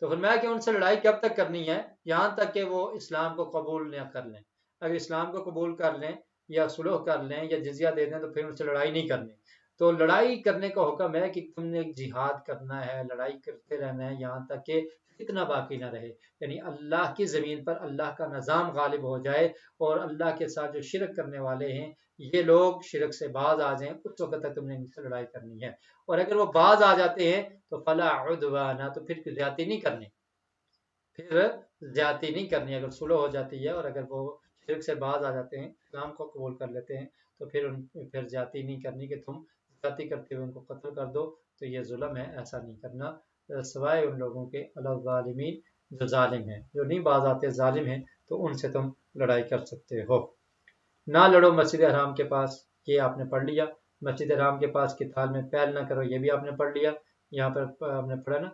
تو فرمایا کہ ان سے لڑائی کب تک کرنی ہے؟ یہاں تک کہ وہ اسلام کو قبول نہ کر لیں. اگر اسلام کو قبول کر لیں یا صلح کر لیں یا جزیہ دے دیں تو پھر ان سے لڑائی نہیں کرنی. تو لڑائی کرنے کا حکم ہے کہ تم نے جہاد کرنا ہے، لڑائی کرتے رہنا ہے یہاں تک کہ فتنہ باقی نہ رہے، یعنی اللہ کی زمین پر اللہ کا نظام غالب ہو جائے اور اللہ کے ساتھ جو شرک کرنے والے ہیں یہ لوگ شرک سے باز آ جائیں، اس وقت تک تم نے ان سے لڑائی کرنی ہے. اور اگر وہ باز آ جاتے ہیں تو فلا عدوان، تو پھر زیادتی نہیں کرنی، پھر زیادتی نہیں کرنی. اگر صلح ہو جاتی ہے اور اگر وہ شرک سے باز آ جاتے ہیں، اسلام کو قبول کر لیتے ہیں، تو پھر زیادتی نہیں کرنی کہ تم زیادتی کرتے ہوئے ان کو قتل کر دو، تو یہ ظلم ہے، ایسا نہیں کرنا، سوائے ان لوگوں کے علی الظالمین جو ظالم ہیں، جو نہیں باز آتے ظالم ہیں، تو ان سے تم لڑائی کر سکتے ہو. نہ لڑو مسجد حرام کے پاس، یہ آپ نے پڑھ لیا. مسجد حرام کے پاس قتال میں پہل نہ کرو، یہ بھی آپ نے پڑھ لیا. یہاں پر آپ نے پڑھا نا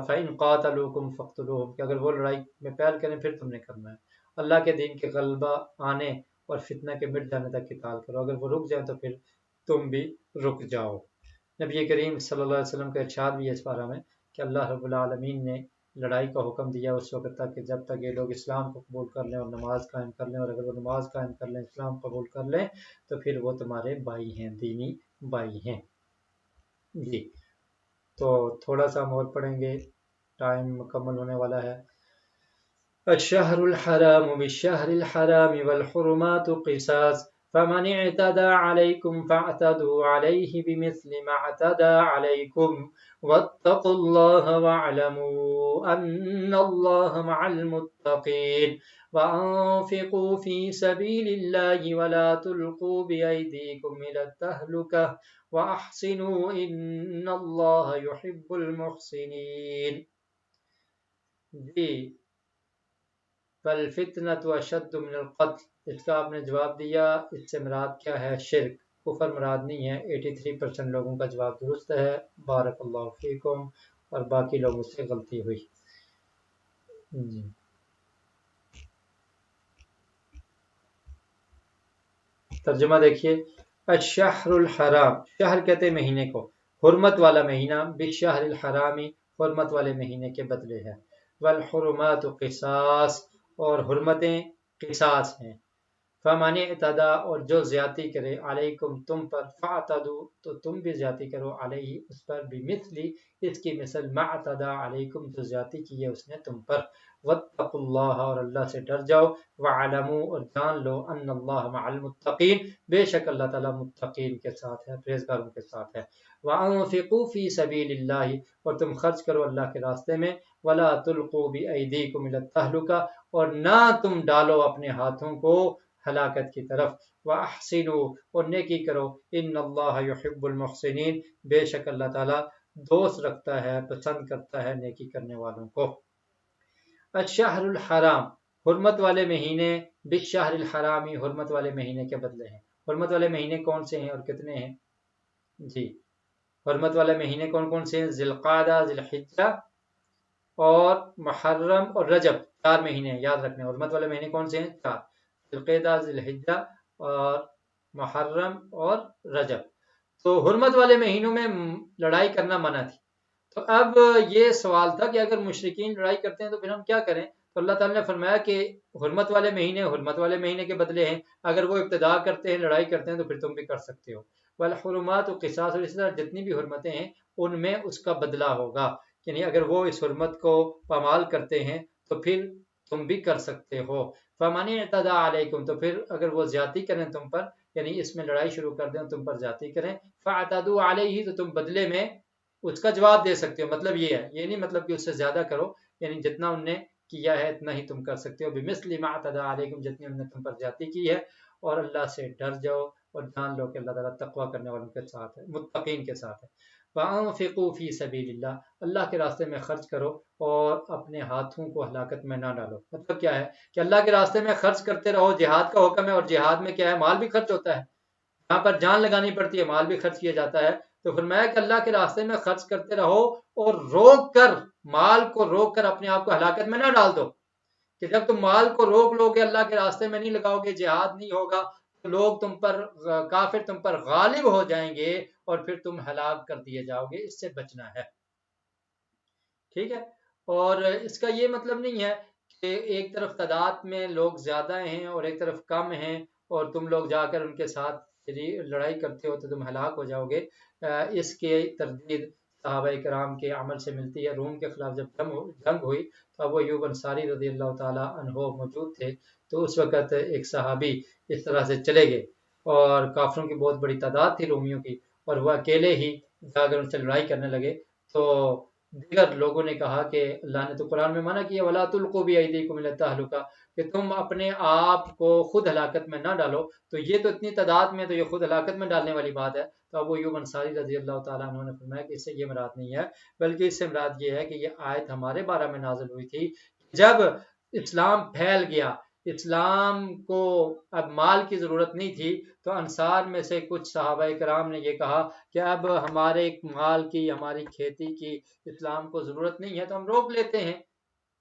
فَإِن قَاتَلُوكُمْ فَاقْتُلُوهُمْ، کہ اگر وہ لڑائی میں پہل کریں پھر تم نے کرنا ہے. اللہ کے دین کے غلبہ آنے اور فتنہ کے مٹ جانے تک قتال کرو، اگر وہ رک جائیں تو پھر تم بھی رک جاؤ. نبی کریم صلی اللہ علیہ وسلم کا ارشاد بھی ہے اس بارے میں کہ اللہ رب العالمین نے لڑائی کا حکم دیا اس وقت تک کہ جب تک یہ لوگ اسلام کو قبول کر لیں اور نماز قائم کر لیں، اور اگر وہ نماز قائم کر لیں، اسلام قبول کر لیں، تو پھر وہ تمہارے بھائی ہیں، دینی بھائی ہیں. جی تو تھوڑا سا ہم اور پڑھیں گے، ٹائم مکمل ہونے والا ہے. الشہر الحرام بالشہر الحرام والحرمات قصاص فمن اعتدى عليكم فاعتدوا عليه بمثل ما اعتدى عليكم واتقوا الله واعلموا أن الله مع المتقين وأنفقوا في سبيل الله ولا تلقوا بأيديكم إلى التهلكة وأحسنوا إن الله يحب المحسنين. جی فالفتنة أشد من القتل، اس کا آپ نے جواب دیا، اس سے مراد کیا ہے؟ شرک، کفر مراد نہیں ہے. 83% لوگوں کا جواب درست ہے. بارک اللہ فیکم، اور باقی لوگوں سے غلطی ہوئی. جی ترجمہ دیکھیے. الشہر الحرام، شہر کہتے ہیں مہینے کو، حرمت والا مہینہ، بالشہر الحرامی، حرمت والے مہینے کے بدلے ہے. والحرمات قصاص، اور حرمتیں قصاص ہیں. فمن اعتدا اور جو زیادتی کرے علیکم تم پر فاعتدوا تو تم بھی زیادتی کرو علیہ اس پر بمثلی اس کی مثل ما اعتدا علیکم جو زیادتی کی ہے اس نے تم پر واتقوا اللہ اور اللہ سے ڈر جاؤ وعلموا اور جان لو ان اللہ مع المتقین بے شک اللہ تعالیٰ متقین کے ساتھ ہے پرہیزگاروں کے ساتھ ہے وانفقوا فی سبیل اللہ اور تم خرچ کرو اللہ کے راستے میں ولا تلقوا بایدیکم الی التہلکہ اور نہ تم ڈالو اپنے ہاتھوں کو ہلاکت کی طرف وَأَحْسِنُوا اور نیکی کرو ان اللہ یحب المحسنین بے شک اللہ تعالیٰ دوست رکھتا ہے پسند کرتا ہے نیکی کرنے والوں کو الشہر الحرام حرمت والے مہینے بالشہر الحرامی حرمت والے مہینے کے بدلے ہیں حرمت والے مہینے کون سے ہیں اور کتنے ہیں جی حرمت والے مہینے کون کون سے ہیں ذی القعدہ ذی الحجہ اور محرم اور رجب 4 مہینے یاد رکھنے حرمت والے مہینے کون سے ہیں 4 ذی القعدہ ذی الحجہ اور محرم اور رجب تو حرمت والے مہینوں میں لڑائی کرنا منع تھی تو اب یہ سوال تھا کہ اگر مشرکین لڑائی کرتے ہیں تو پھر ہم کیا کریں تو اللہ تعالیٰ نے فرمایا کہ حرمت والے مہینے کے بدلے ہیں اگر وہ ابتدا کرتے ہیں لڑائی کرتے ہیں تو پھر تم بھی کر سکتے ہو والحرمات و قصاص اور اس طرح جتنی بھی حرمتیں ہیں ان میں اس کا بدلہ ہوگا یعنی اگر وہ اس حرمت کو پامال کرتے ہیں تو پھر تم بھی کر سکتے ہو فمن اعتدى علیکم تو پھر اگر وہ زیادتی کریں تم پر یعنی اس میں لڑائی شروع کر دیں تم پر زیادتی کریں فاعتدوا علیہ تو تم بدلے میں اس کا جواب دے سکتے ہو مطلب یہ ہے یہ نہیں مطلب کہ اس سے زیادہ کرو یعنی جتنا ان نے کیا ہے اتنا ہی تم کر سکتے ہو بمثل ما اعتدى علیکم جتنی انہوں نے تم پر زیادتی کی ہے اور اللہ سے ڈر جاؤ اور جان لو کہ اللہ تعالیٰ تقوی کرنے والوں کے ساتھ ہے متقین کے ساتھ ہے وَأَنفِقُوا فِي سَبِيلِ اللَّهِ اللہ کے راستے میں خرچ کرو اور اپنے ہاتھوں کو ہلاکت میں نہ ڈالو مطلب کیا ہے کہ اللہ کے راستے میں خرچ کرتے رہو جہاد کا حکم ہے اور جہاد میں کیا ہے مال بھی خرچ ہوتا ہے یہاں پر جان لگانی پڑتی ہے مال بھی خرچ کیا جاتا ہے تو فرمایا کہ اللہ کے راستے میں خرچ کرتے رہو اور روک کر مال کو روک کر اپنے آپ کو ہلاکت میں نہ ڈال دو کہ جب تم مال کو روک لو گے اللہ کے راستے میں نہیں لگاؤ گے جہاد نہیں ہوگا تو لوگ تم پر کافر تم پر غالب ہو جائیں گے اور پھر تم ہلاک کر دیے جاؤ گے اس سے بچنا ہے ٹھیک ہے اور اس کا یہ مطلب نہیں ہے کہ ایک طرف تعداد میں لوگ زیادہ ہیں اور ایک طرف کم ہیں اور تم لوگ جا کر ان کے ساتھ لڑائی کرتے ہو تو تم ہلاک ہو جاؤ گے اس کے تردید صحابہ کرام کے عمل سے ملتی ہے روم کے خلاف جب جنگ ہوئی تو ابو ایوب انصاری رضی اللہ تعالیٰ عنہ موجود تھے تو اس وقت ایک صحابی اس طرح سے چلے گئے اور کافروں کی بہت بڑی تعداد تھی رومیوں کی اور وہ اکیلے ہی جا کر ان سے لڑائی کرنے لگے تو دیگر لوگوں نے کہا کہ اللہ نے تو قرآن میں منع کیا وَلَا تُلْقُوا بِأَيْدِيكُمْ إِلَى التَّهْلُكَةِ کہ تم اپنے آپ کو خود ہلاکت میں نہ ڈالو تو یہ تو اتنی تعداد میں تو یہ خود ہلاکت میں ڈالنے والی بات ہے تو ابو ایوب انصاری رضی اللہ تعالیٰ عنہ نے فرمایا کہ اس سے یہ مراد نہیں ہے بلکہ اس سے مراد یہ ہے کہ یہ آیت ہمارے بارے میں نازل ہوئی تھی جب اسلام پھیل گیا اسلام کو اب مال کی ضرورت نہیں تھی تو انصار میں سے کچھ صحابہ کرام نے یہ کہا کہ اب ہمارے مال کی ہماری کھیتی کی اسلام کو ضرورت نہیں ہے تو ہم روک لیتے ہیں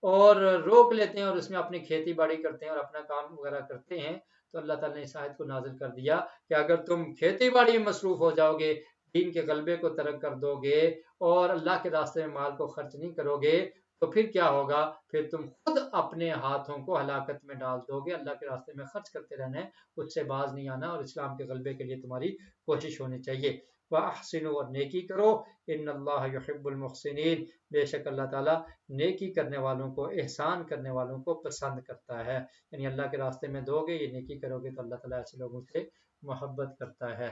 اور اس میں اپنی کھیتی باڑی کرتے ہیں اور اپنا کام وغیرہ کرتے ہیں تو اللہ تعالیٰ نے اس آیت کو نازل کر دیا کہ اگر تم کھیتی باڑی میں مصروف ہو جاؤ گے دین کے غلبے کو ترک کر دو گے اور اللہ کے راستے میں مال کو خرچ نہیں کرو گے تو پھر کیا ہوگا پھر تم خود اپنے ہاتھوں کو ہلاکت میں ڈال دو گے اللہ کے راستے میں خرچ کرتے رہنا ہے اس سے باز نہیں آنا اور اسلام کے غلبے کے لیے تمہاری کوشش ہونی چاہیے وَأَحْسِنُوا اور نیکی کرو ان اللہ یحب المحسنین بے شک اللہ تعالیٰ نیکی کرنے والوں کو احسان کرنے والوں کو پسند کرتا ہے یعنی اللہ کے راستے میں دو گے یہ نیکی کرو گے تو اللہ تعالیٰ ایسے لوگوں سے محبت کرتا ہے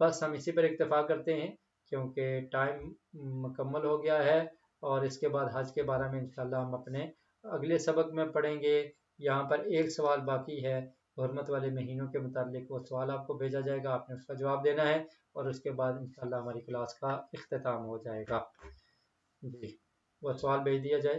بس ہم اسی پر اکتفا کرتے ہیں کیونکہ ٹائم مکمل ہو گیا ہے اور اس کے بعد حج کے بارے میں انشاءاللہ ہم اپنے اگلے سبق میں پڑھیں گے یہاں پر ایک سوال باقی ہے حرمت والے مہینوں کے متعلق وہ سوال آپ کو بھیجا جائے گا آپ نے اس کا جواب دینا ہے اور اس کے بعد انشاءاللہ ہماری کلاس کا اختتام ہو جائے گا جی وہ سوال بھیج دیا جائے